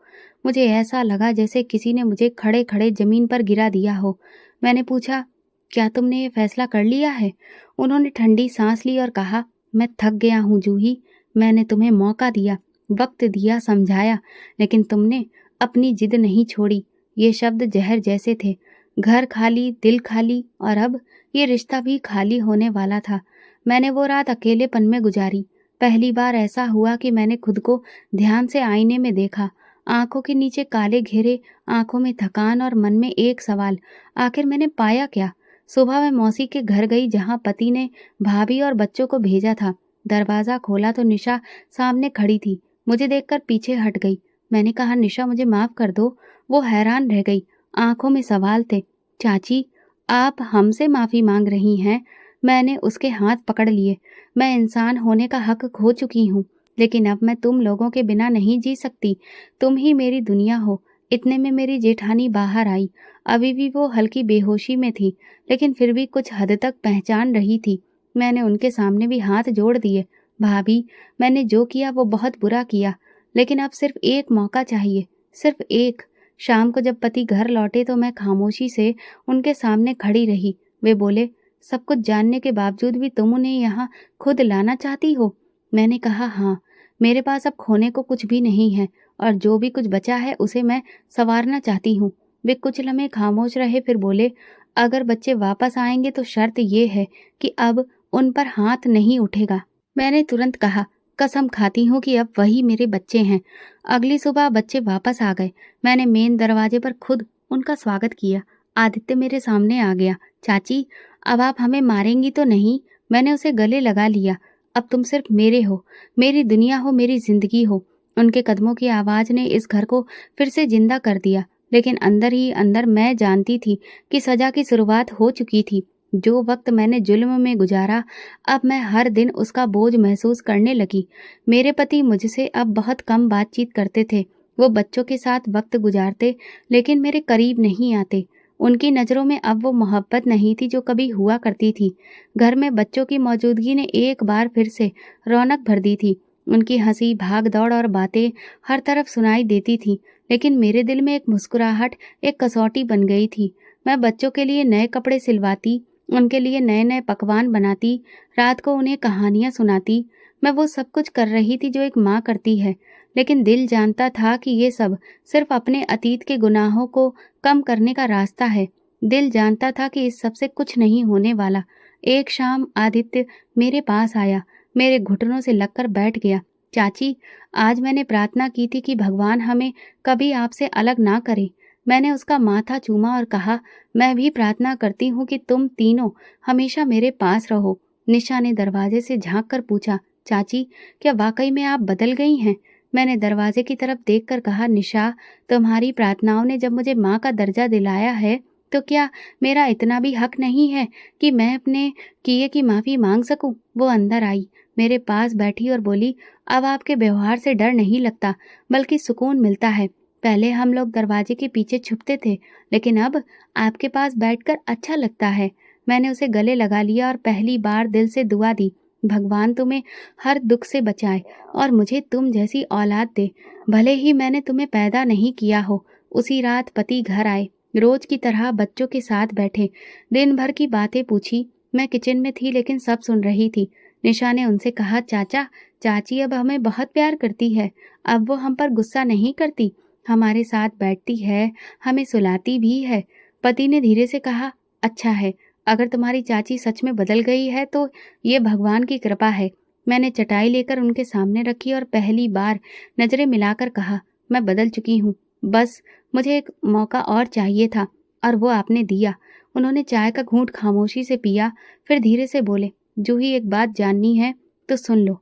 मुझे ऐसा लगा जैसे किसी ने मुझे खड़े खड़े जमीन पर गिरा दिया हो। मैंने पूछा, क्या तुमने ये फैसला कर लिया है? उन्होंने ठंडी सांस ली और कहा, मैं थक गया हूँ जूही। मैंने तुम्हें मौका दिया, वक्त दिया, समझाया, लेकिन तुमने अपनी जिद नहीं छोड़ी। ये शब्द जहर जैसे थे। घर खाली, दिल खाली, और अब ये रिश्ता भी खाली होने वाला था। मैंने वो रात अकेलेपन में गुजारी। पहली बार ऐसा हुआ कि मैंने खुद को ध्यान से आईने में देखा। आंखों के नीचे काले घेरे, आंखों में थकान और मन में एक सवाल, आखिर मैंने पाया क्या? सुबह मैं मौसी के घर गई जहां पति ने भाभी और बच्चों को भेजा था। दरवाजा खोला तो निशा सामने खड़ी थी। मुझे देखकर पीछे हट गई। मैंने कहा, निशा, मुझे माफ कर दो। वो हैरान रह गई, आंखों में सवाल थे। चाची, आप हमसे माफी मांग रही हैं? मैंने उसके हाथ पकड़ लिए। मैं इंसान होने का हक खो चुकी हूँ, लेकिन अब मैं तुम लोगों के बिना नहीं जी सकती। तुम ही मेरी दुनिया हो। इतने में मेरी जेठानी बाहर आई। अभी भी वो हल्की बेहोशी में थी, लेकिन फिर भी कुछ हद तक पहचान रही थी। मैंने उनके सामने भी हाथ जोड़ दिए। भाभी, मैंने जो किया वो बहुत बुरा किया, लेकिन अब सिर्फ एक मौका चाहिए, सिर्फ एक। शाम को जब पति घर लौटे तो मैं खामोशी से उनके सामने खड़ी रही। वे बोले, सब कुछ जानने के बावजूद भी तुम उन्हें यहाँ खुद लाना चाहती हो? मैंने कहा, हाँ, मेरे पास अब खोने को कुछ भी नहीं है, और जो भी कुछ बचा है उसे मैं संवारना चाहती हूँ। वे कुछ लम्हे खामोश रहे, फिर बोले, अगर बच्चे वापस आएंगे तो शर्त ये है कि अब उन पर हाथ नहीं उठेगा। मैंने तुरंत कहा, कसम खाती हूँ कि अब वही मेरे बच्चे हैं। अगली सुबह बच्चे वापस आ गए। मैंने मेन दरवाजे पर खुद उनका स्वागत किया। आदित्य मेरे सामने आ गया। चाची, अब आप हमें मारेंगी तो नहीं? मैंने उसे गले लगा लिया। अब तुम सिर्फ मेरे हो, मेरी दुनिया हो, मेरी जिंदगी हो। उनके कदमों की आवाज ने इस घर को फिर से जिंदा कर दिया, लेकिन अंदर ही अंदर मैं जानती थी कि सजा की शुरुआत हो चुकी थी। जो वक्त मैंने जुल्म में गुजारा, अब मैं हर दिन उसका बोझ महसूस करने लगी। मेरे पति मुझसे अब बहुत कम बातचीत करते थे। वो बच्चों के साथ वक्त गुजारते, लेकिन मेरे करीब नहीं आते। उनकी नज़रों में अब वो मोहब्बत नहीं थी जो कभी हुआ करती थी। घर में बच्चों की मौजूदगी ने एक बार फिर से रौनक भर दी थी। उनकी हंसी, भाग दौड़ और बातें हर तरफ सुनाई देती थी, लेकिन मेरे दिल में एक मुस्कुराहट एक कसौटी बन गई थी। मैं बच्चों के लिए नए कपड़े सिलवाती, उनके लिए नए नए पकवान बनाती, रात को उन्हें कहानियां सुनाती। मैं वो सब कुछ कर रही थी जो एक माँ करती है, लेकिन दिल जानता था कि ये सब सिर्फ अपने अतीत के गुनाहों को कम करने का रास्ता है। दिल जानता था कि इस सब से कुछ नहीं होने वाला। एक शाम आदित्य मेरे पास आया, मेरे घुटनों से लगकर बैठ गया। चाची, आज मैंने प्रार्थना की थी कि भगवान हमें कभी आपसे अलग ना करे। मैंने उसका माथा चूमा और कहा, मैं भी प्रार्थना करती हूँ कि तुम तीनों हमेशा मेरे पास रहो। निशा ने दरवाजे से झांक कर पूछा, चाची, क्या वाकई में आप बदल गई हैं? मैंने दरवाजे की तरफ देखकर कहा, निशा, तुम्हारी प्रार्थनाओं ने जब मुझे माँ का दर्जा दिलाया है, तो क्या मेरा इतना भी हक नहीं है कि मैं अपने किए की माफ़ी मांग सकूं? वो अंदर आई, मेरे पास बैठी और बोली, अब आपके व्यवहार से डर नहीं लगता, बल्कि सुकून मिलता है। पहले हम लोग दरवाजे के पीछे छुपते थे, लेकिन अब आपके पास बैठकर अच्छा लगता है। मैंने उसे गले लगा लिया और पहली बार दिल से दुआ दी, भगवान तुम्हें हर दुख से बचाए और मुझे तुम जैसी औलाद दे। भले ही मैंने तुम्हें पैदा नहीं किया हो। उसी रात पति घर आए, रोज की तरह बच्चों के साथ बैठे, दिन भर की बातें पूछी। मैं किचन में थी लेकिन सब सुन रही थी। निशा ने उनसे कहा, चाचा चाची अब हमें बहुत प्यार करती है, अब वो हम पर गुस्सा नहीं करती, हमारे साथ बैठती है, हमें सुलाती भी है। पति ने धीरे से कहा, अच्छा है, अगर तुम्हारी चाची सच में बदल गई है तो ये भगवान की कृपा है। मैंने चटाई लेकर उनके सामने रखी और पहली बार नजरें मिलाकर कहा, मैं बदल चुकी हूँ, बस मुझे एक मौका और चाहिए था और वो आपने दिया। उन्होंने चाय का घूंट खामोशी से पिया, फिर धीरे से बोले, जूही, एक बात जाननी है तो सुन लो।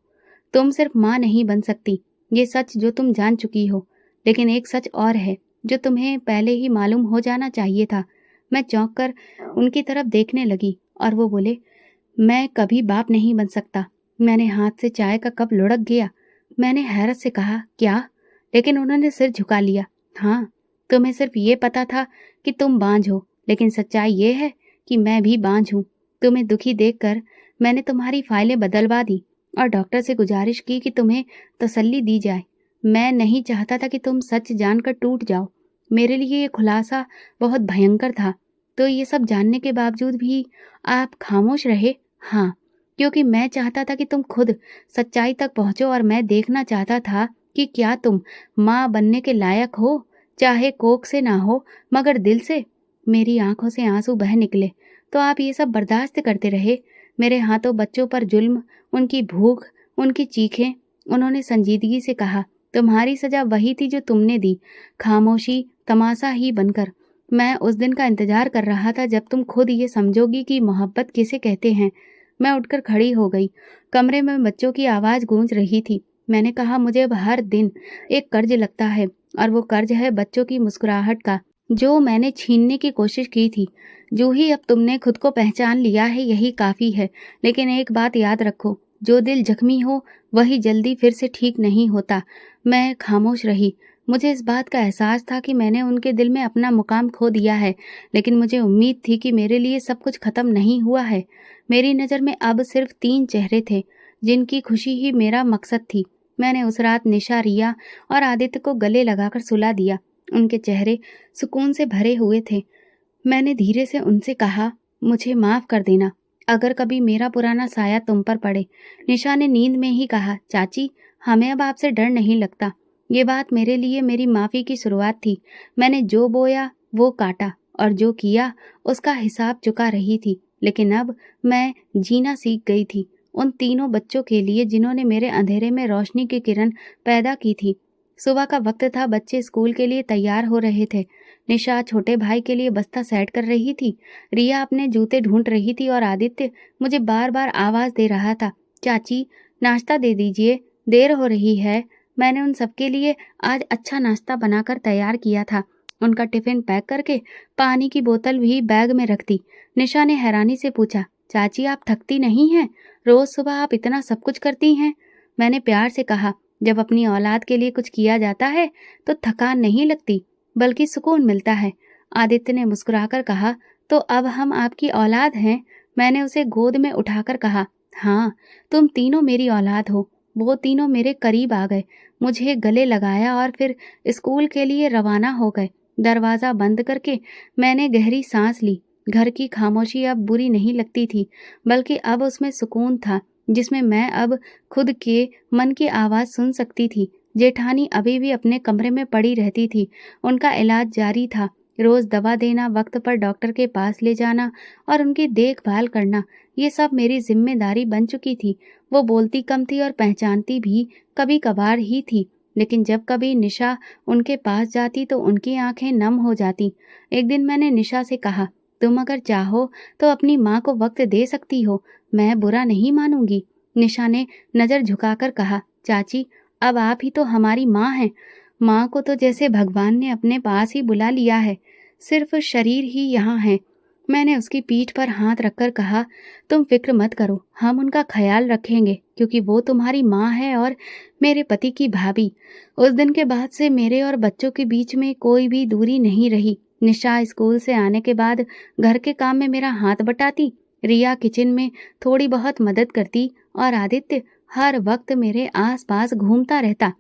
तुम सिर्फ माँ नहीं बन सकती, ये सच जो तुम जान चुकी हो, लेकिन एक सच और है जो तुम्हें पहले ही मालूम हो जाना चाहिए था। मैं चौंक कर उनकी तरफ देखने लगी और वो बोले, मैं कभी बाप नहीं बन सकता। मैंने हाथ से चाय का कप लुढ़क गया। मैंने हैरत से कहा, क्या? लेकिन उन्होंने सिर झुका लिया। हाँ, तुम्हें सिर्फ ये पता था कि तुम बांझ हो, लेकिन सच्चाई ये है कि मैं भी बांझ हूँ। तुम्हें दुखी देखकर मैंने तुम्हारी फाइलें बदलवा दी और डॉक्टर से गुजारिश की कि तुम्हें तसल्ली दी जाए। मैं नहीं चाहता था कि तुम सच जानकर टूट जाओ। मेरे लिए ये खुलासा बहुत भयंकर था। तो ये सब जानने के बावजूद भी आप खामोश रहे? हाँ, क्योंकि मैं चाहता था कि तुम खुद सच्चाई तक पहुंचो और मैं देखना चाहता था कि क्या तुम माँ बनने के लायक हो, चाहे कोख से ना हो मगर दिल से। मेरी आंखों से आंसू बह निकले। तो आप ये सब बर्दाश्त करते रहे? मेरे हाथों बच्चों पर जुल्म, उनकी भूख, उनकी चीखें। उन्होंने संजीदगी से कहा, तुम्हारी सजा वही थी जो तुमने दी, खामोशी, तमाशा ही बनकर। मैं उस दिन का इंतजार कर रहा था जब तुम खुद ये समझोगी कि मोहब्बत किसे कहते हैं। मैं उठकर खड़ी हो गई। कमरे में बच्चों की आवाज गूंज रही थी। मैंने कहा, मुझे अब हर दिन एक कर्ज लगता है और वो कर्ज है बच्चों की मुस्कुराहट का, जो मैंने छीनने की कोशिश की थी। जूही, अब तुमने खुद को पहचान लिया है, यही काफी है। लेकिन एक बात याद रखो, जो दिल जख्मी हो वही जल्दी फिर से ठीक नहीं होता। मैं खामोश रही। मुझे इस बात का एहसास था कि मैंने उनके दिल में अपना मुकाम खो दिया है, लेकिन मुझे उम्मीद थी कि मेरे लिए सब कुछ खत्म नहीं हुआ है। मेरी नज़र में अब सिर्फ 3 चेहरे थे, जिनकी खुशी ही मेरा मकसद थी। मैंने उस रात निशा, रिया और आदित्य को गले लगाकर सुला दिया। उनके चेहरे सुकून से भरे हुए थे। मैंने धीरे से उनसे कहा, मुझे माफ़ कर देना अगर कभी मेरा पुराना साया तुम पर पड़े। निशा ने नींद में ही कहा, चाची, हमें अब आपसे डर नहीं लगता। ये बात मेरे लिए मेरी माफ़ी की शुरुआत थी। मैंने जो बोया वो काटा और जो किया उसका हिसाब चुका रही थी। लेकिन अब मैं जीना सीख गई थी, उन तीनों बच्चों के लिए जिन्होंने मेरे अंधेरे में रोशनी की किरण पैदा की थी। सुबह का वक्त था, बच्चे स्कूल के लिए तैयार हो रहे थे। निशा छोटे भाई के लिए बस्ता सेट कर रही थी, रिया अपने जूते ढूंढ रही थी और आदित्य मुझे बार बार आवाज़ दे रहा था, चाची नाश्ता दे दीजिए, देर हो रही है। मैंने उन सबके लिए आज अच्छा नाश्ता बनाकर तैयार किया था। उनका टिफिन पैक करके पानी की बोतल भी बैग में रख दी। निशा ने हैरानी से पूछा, चाची आप थकती नहीं हैं? रोज सुबह आप इतना सब कुछ करती हैं? मैंने प्यार से कहा, जब अपनी औलाद के लिए कुछ किया जाता है तो थकान नहीं लगती, बल्कि सुकून मिलता है। आदित्य ने मुस्कुराकर कहा, तो अब हम आपकी औलाद हैं? मैंने उसे गोद में उठाकर कहा, हाँ, तुम तीनों मेरी औलाद हो। वो तीनों मेरे करीब आ गए, मुझे गले लगाया और फिर स्कूल के लिए रवाना हो गए। दरवाज़ा बंद करके मैंने गहरी सांस ली। घर की खामोशी अब बुरी नहीं लगती थी, बल्कि अब उसमें सुकून था, जिसमें मैं अब खुद के मन की आवाज़ सुन सकती थी। जेठानी अभी भी अपने कमरे में पड़ी रहती थी। उनका इलाज जारी था। रोज़ दवा देना, वक्त पर डॉक्टर के पास ले जाना और उनकी देखभाल करना, ये सब मेरी जिम्मेदारी बन चुकी थी। वो बोलती कम थी और पहचानती भी कभी कभार ही थी, लेकिन जब कभी निशा उनके पास जाती तो उनकी आंखें नम हो जाती। एक दिन मैंने निशा से कहा, तुम अगर चाहो तो अपनी माँ को वक्त दे सकती हो, मैं बुरा नहीं मानूंगी। निशा ने नज़र झुकाकर कहा, चाची अब आप ही तो हमारी माँ हैं। माँ को तो जैसे भगवान ने अपने पास ही बुला लिया है, सिर्फ शरीर ही यहाँ है। मैंने उसकी पीठ पर हाथ रखकर कहा, तुम फिक्र मत करो, हम उनका ख्याल रखेंगे, क्योंकि वो तुम्हारी माँ है और मेरे पति की भाभी। उस दिन के बाद से मेरे और बच्चों के बीच में कोई भी दूरी नहीं रही। निशा स्कूल से आने के बाद घर के काम में मेरा हाथ बटाती, रिया किचन में थोड़ी बहुत मदद करती और आदित्य हर वक्त मेरे आसपास घूमता रहता।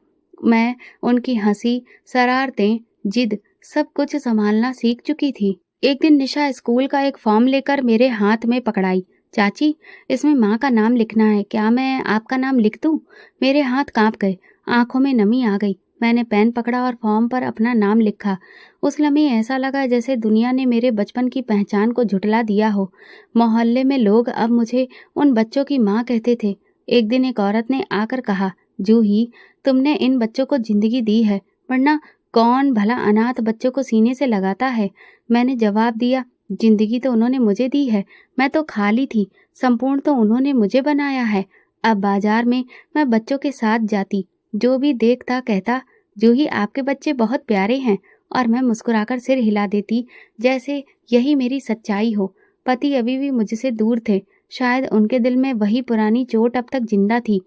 मैं उनकी हंसी, शरारतें, जिद सब कुछ संभालना सीख चुकी थी। एक दिन निशा स्कूल का एक फॉर्म लेकर मेरे हाथ में पकड़ाई। चाची, इसमें माँ का नाम लिखना है, क्या मैं आपका नाम लिख दूं? मेरे हाथ कांप गए, आंखों में नमी आ गई। मैंने पेन पकड़ा और फॉर्म पर अपना नाम लिखा। उस लम्हे ऐसा लगा जैसे दुनिया ने मेरे बचपन की पहचान को झुठला दिया हो। मोहल्ले में लोग अब मुझे उन बच्चों की माँ कहते थे। एक दिन एक औरत ने आकर कहा, जूही, तुमने इन बच्चों को जिंदगी दी है, वरना कौन भला अनाथ बच्चों को सीने से लगाता है? मैंने जवाब दिया, जिंदगी तो उन्होंने मुझे दी है, मैं तो खाली थी, संपूर्ण तो उन्होंने मुझे बनाया है। अब बाजार में मैं बच्चों के साथ जाती, जो भी देखता कहता, जूही आपके बच्चे बहुत प्यारे हैं, और मैं मुस्कुराकर सिर हिला देती, जैसे यही मेरी सच्चाई हो। पति अभी भी मुझसे दूर थे, शायद उनके दिल में वही पुरानी चोट अब तक जिंदा थी।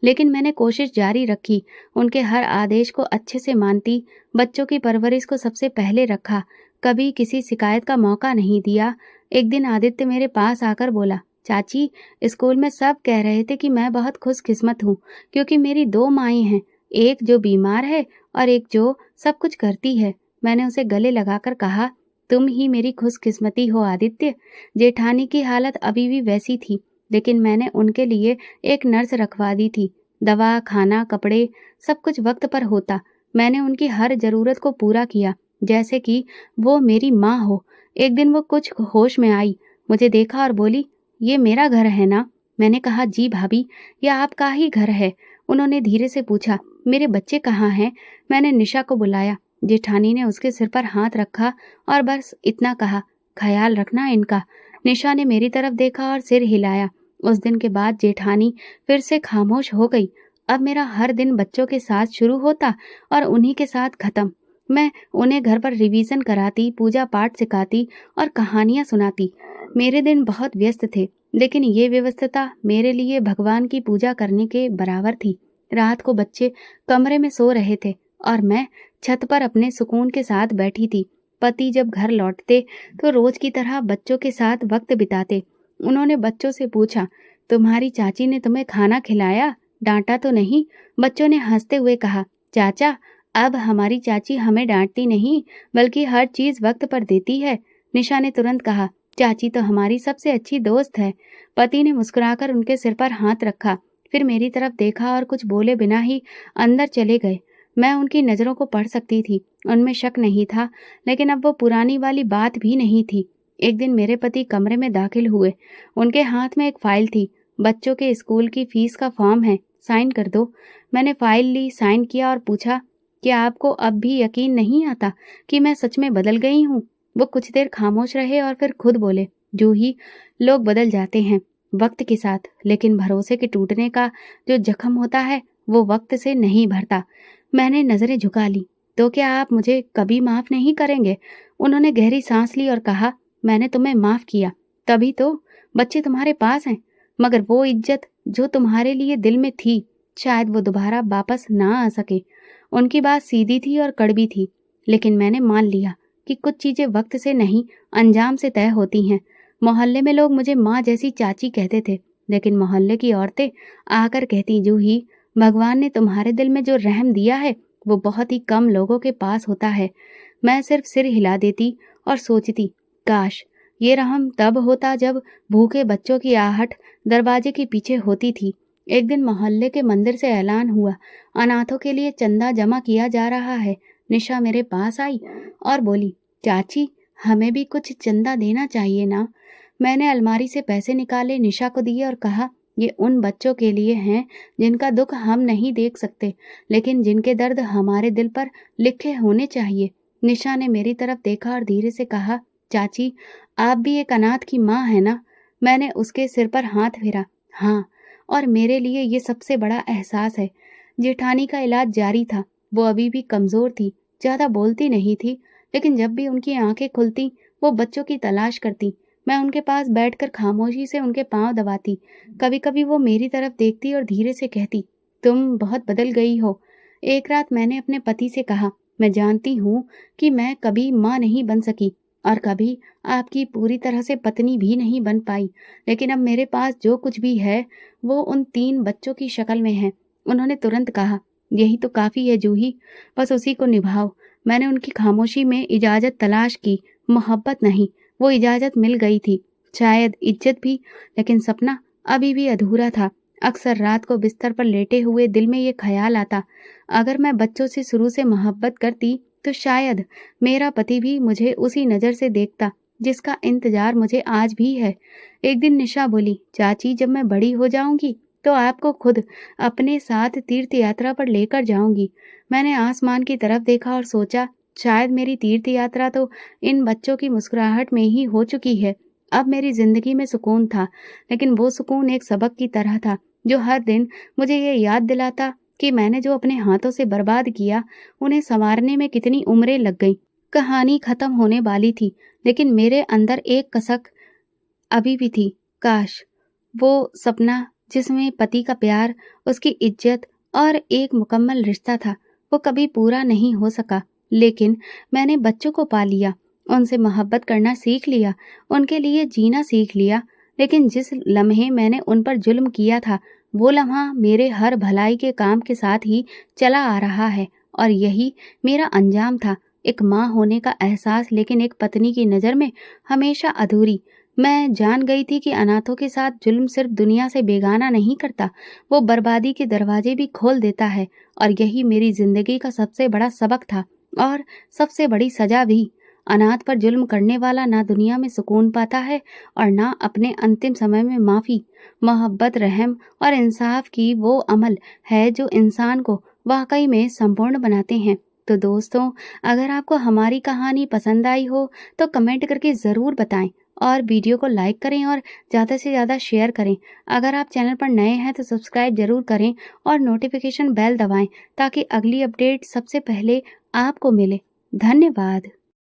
लेकिन मैंने कोशिश जारी रखी, उनके हर आदेश को अच्छे से मानती, बच्चों की परवरिश को सबसे पहले रखा, कभी किसी शिकायत का मौका नहीं दिया। एक दिन आदित्य मेरे पास आकर बोला, चाची, स्कूल में सब कह रहे थे कि मैं बहुत खुशकिस्मत हूँ, क्योंकि मेरी दो माएँ हैं, एक जो बीमार है और एक जो सब कुछ करती है। मैंने उसे गले लगाकर कहा, तुम ही मेरी खुशकिस्मती हो आदित्य। जेठानी की हालत अभी भी वैसी थी, लेकिन मैंने उनके लिए एक नर्स रखवा दी थी। दवा, खाना, कपड़े सब कुछ वक्त पर होता। मैंने उनकी हर जरूरत को पूरा किया, जैसे कि वो मेरी माँ हो। एक दिन वो कुछ होश में आई, मुझे देखा और बोली, ये मेरा घर है ना? मैंने कहा, जी भाभी, यह आपका ही घर है। उन्होंने धीरे से पूछा, मेरे बच्चे कहाँ हैं? मैंने निशा को बुलाया। जेठानी ने उसके सिर पर हाथ रखा और बस इतना कहा, ख्याल रखना इनका। निशा ने मेरी तरफ देखा और सिर हिलाया। उस दिन के बाद जेठानी फिर से खामोश हो गई। अब मेरा हर दिन बच्चों के साथ शुरू होता और उन्हीं के साथ खत्म। मैं उन्हें घर पर रिवीजन कराती, पूजा पाठ सिखाती और कहानियां सुनाती। मेरे दिन बहुत व्यस्त थे, लेकिन ये व्यस्तता मेरे लिए भगवान की पूजा करने के बराबर थी। रात को बच्चे कमरे में सो रहे थे और मैं छत पर अपने सुकून के साथ बैठी थी। पति जब घर लौटते तो रोज की तरह बच्चों के साथ वक्त बिताते। उन्होंने बच्चों से पूछा, तुम्हारी चाची ने तुम्हें खाना खिलाया, डांटा तो नहीं? बच्चों ने हंसते हुए कहा, चाचा, अब हमारी चाची हमें डांटती नहीं, बल्कि हर चीज वक्त पर देती है। निशा ने तुरंत कहा, चाची तो हमारी सबसे अच्छी दोस्त है। पति ने मुस्कुराकर उनके सिर पर हाथ रखा, फिर मेरी तरफ देखा और कुछ बोले बिना ही अंदर चले गए। मैं उनकी नजरों को पढ़ सकती थी, उनमें शक नहीं था, लेकिन अब वो पुरानी वाली बात भी नहीं थी। एक दिन मेरे पति कमरे में दाखिल हुए। उनके हाथ में एक फाइल थी। बच्चों के स्कूल की फीस का फॉर्म है, साइन कर दो। मैंने फाइल ली, साइन किया और पूछा, क्या आपको अब भी यकीन नहीं आता कि मैं सच में बदल गई हूँ? वो कुछ देर खामोश रहे और फिर खुद बोले, जूही, लोग बदल जाते हैं वक्त के साथ, लेकिन भरोसे के टूटने का जो जख्म होता है वो वक्त से नहीं भरता। मैंने नजरें झुका ली, तो क्या आप मुझे कभी माफ नहीं करेंगे? उन्होंने गहरी सांस ली और कहा, मैंने तुम्हें माफ किया, तभी तो बच्चे तुम्हारे पास हैं, मगर वो इज्जत जो तुम्हारे लिए दिल में थी, शायद वो दोबारा वापस ना आ सके। उनकी बात सीधी थी और कड़वी थी, लेकिन मैंने मान लिया कि कुछ चीजें वक्त से नहीं, अंजाम से तय होती हैं। मोहल्ले में लोग मुझे माँ जैसी चाची कहते थे, लेकिन मोहल्ले की औरतें आकर कहती, जूही, भगवान ने तुम्हारे दिल में जो रहम दिया है वो बहुत ही कम लोगों के पास होता है। मैं सिर्फ सिर हिला देती और सोचती, काश ये रहम तब होता जब भूखे बच्चों की आहट दरवाजे के पीछे होती थी। एक दिन मोहल्ले के मंदिर से ऐलान हुआ, अनाथों के लिए चंदा जमा किया जा रहा है। निशा मेरे पास आई और बोली, चाची, हमें भी कुछ चंदा देना चाहिए ना? मैंने अलमारी से पैसे निकाले, निशा को दिए और कहा, ये उन बच्चों के लिए हैं जिनका दुख हम नहीं देख सकते, लेकिन जिनके दर्द हमारे दिल पर लिखे होने चाहिए। निशा ने मेरी तरफ देखा और धीरे से कहा, चाची, आप भी एक अनाथ की माँ है ना? मैंने उसके सिर पर हाथ फेरा। हाँ, और मेरे लिए ये सबसे बड़ा एहसास है। जेठानी का इलाज जारी था। वो अभी भी कमज़ोर थी, ज़्यादा बोलती नहीं थी, लेकिन जब भी उनकी आंखें खुलती, वो बच्चों की तलाश करती। मैं उनके पास बैठकर खामोशी से उनके पाँव दबाती। कभी-कभी वो मेरी तरफ देखती और धीरे से कहती, "तुम बहुत बदल गई हो।" एक रात मैंने अपने पति से कहा, "मैं जानती हूँ कि मैं कभी माँ नहीं बन सकी और कभी आपकी पूरी तरह से पत्नी भी नहीं बन पाई, लेकिन अब मेरे पास जो कुछ भी है, वो उन 3 बच्चों की शक्ल में है।" उन्होंने तुरंत कहा, "यही तो काफ़ी है जूही, बस उसी को निभाओ।" मैंने उनकी खामोशी में इजाज़त तलाश की, मोहब्बत नहीं। वो इजाज़त मिल गई थी, शायद इज़्ज़त भी, लेकिन सपना अभी भी अधूरा था। अक्सर रात को बिस्तर पर लेटे हुए दिल में ये ख़्याल आता, अगर मैं बच्चों से शुरू से मोहब्बत करती, तो शायद मेरा पति भी मुझे उसी नज़र से देखता, जिसका इंतज़ार मुझे आज भी है। एक दिन निशा बोली, "चाची, जब मैं बड़ी हो जाऊँगी, तो आपको खुद अपने साथ तीर्थ यात्रा पर लेकर जाऊँगी।" मैंने आसमान की तरफ देखा और सोचा, शायद मेरी तीर्थ यात्रा तो इन बच्चों की मुस्कुराहट में ही हो चुकी है। अब मेरी ज़िंदगी में सुकून था, लेकिन वो सुकून एक सबक की तरह था, जो हर दिन मुझे ये याद दिलाता कि मैंने जो अपने हाथों से बर्बाद किया, उन्हें सँवारने में कितनी उम्रें लग गईं। कहानी ख़त्म होने वाली थी, लेकिन मेरे अंदर एक कसक अभी भी थी। काश! वो सपना जिसमें पति का प्यार, उसकी इज़्ज़त और एक मुकम्मल रिश्ता था, वो कभी पूरा नहीं हो सका। लेकिन मैंने बच्चों को पा लिया, उनसे मोहब्बत करना सीख लिया, उनके लिए जीना सीख लिया। लेकिन जिस लम्हे मैंने उन पर ज़ुल्म किया था, वो लम्हा मेरे हर भलाई के काम के साथ ही चला आ रहा है और यही मेरा अंजाम था। एक माँ होने का एहसास, लेकिन एक पत्नी की नज़र में हमेशा अधूरी। मैं जान गई थी कि अनाथों के साथ जुल्म सिर्फ दुनिया से बेगाना नहीं करता, वो बर्बादी के दरवाजे भी खोल देता है। और यही मेरी जिंदगी का सबसे बड़ा सबक था और सबसे बड़ी सजा भी। अनाथ पर जुल्म करने वाला ना दुनिया में सुकून पाता है और ना अपने अंतिम समय में माफ़ी। मोहब्बत, रहम और इंसाफ की वो अमल है जो इंसान को वाकई में संपूर्ण बनाते हैं। तो दोस्तों, अगर आपको हमारी कहानी पसंद आई हो तो कमेंट करके ज़रूर बताएं और वीडियो को लाइक करें और ज़्यादा से ज़्यादा शेयर करें। अगर आप चैनल पर नए हैं तो सब्सक्राइब ज़रूर करें और नोटिफिकेशन बेल दबाएं ताकि अगली अपडेट सबसे पहले आपको मिले। धन्यवाद।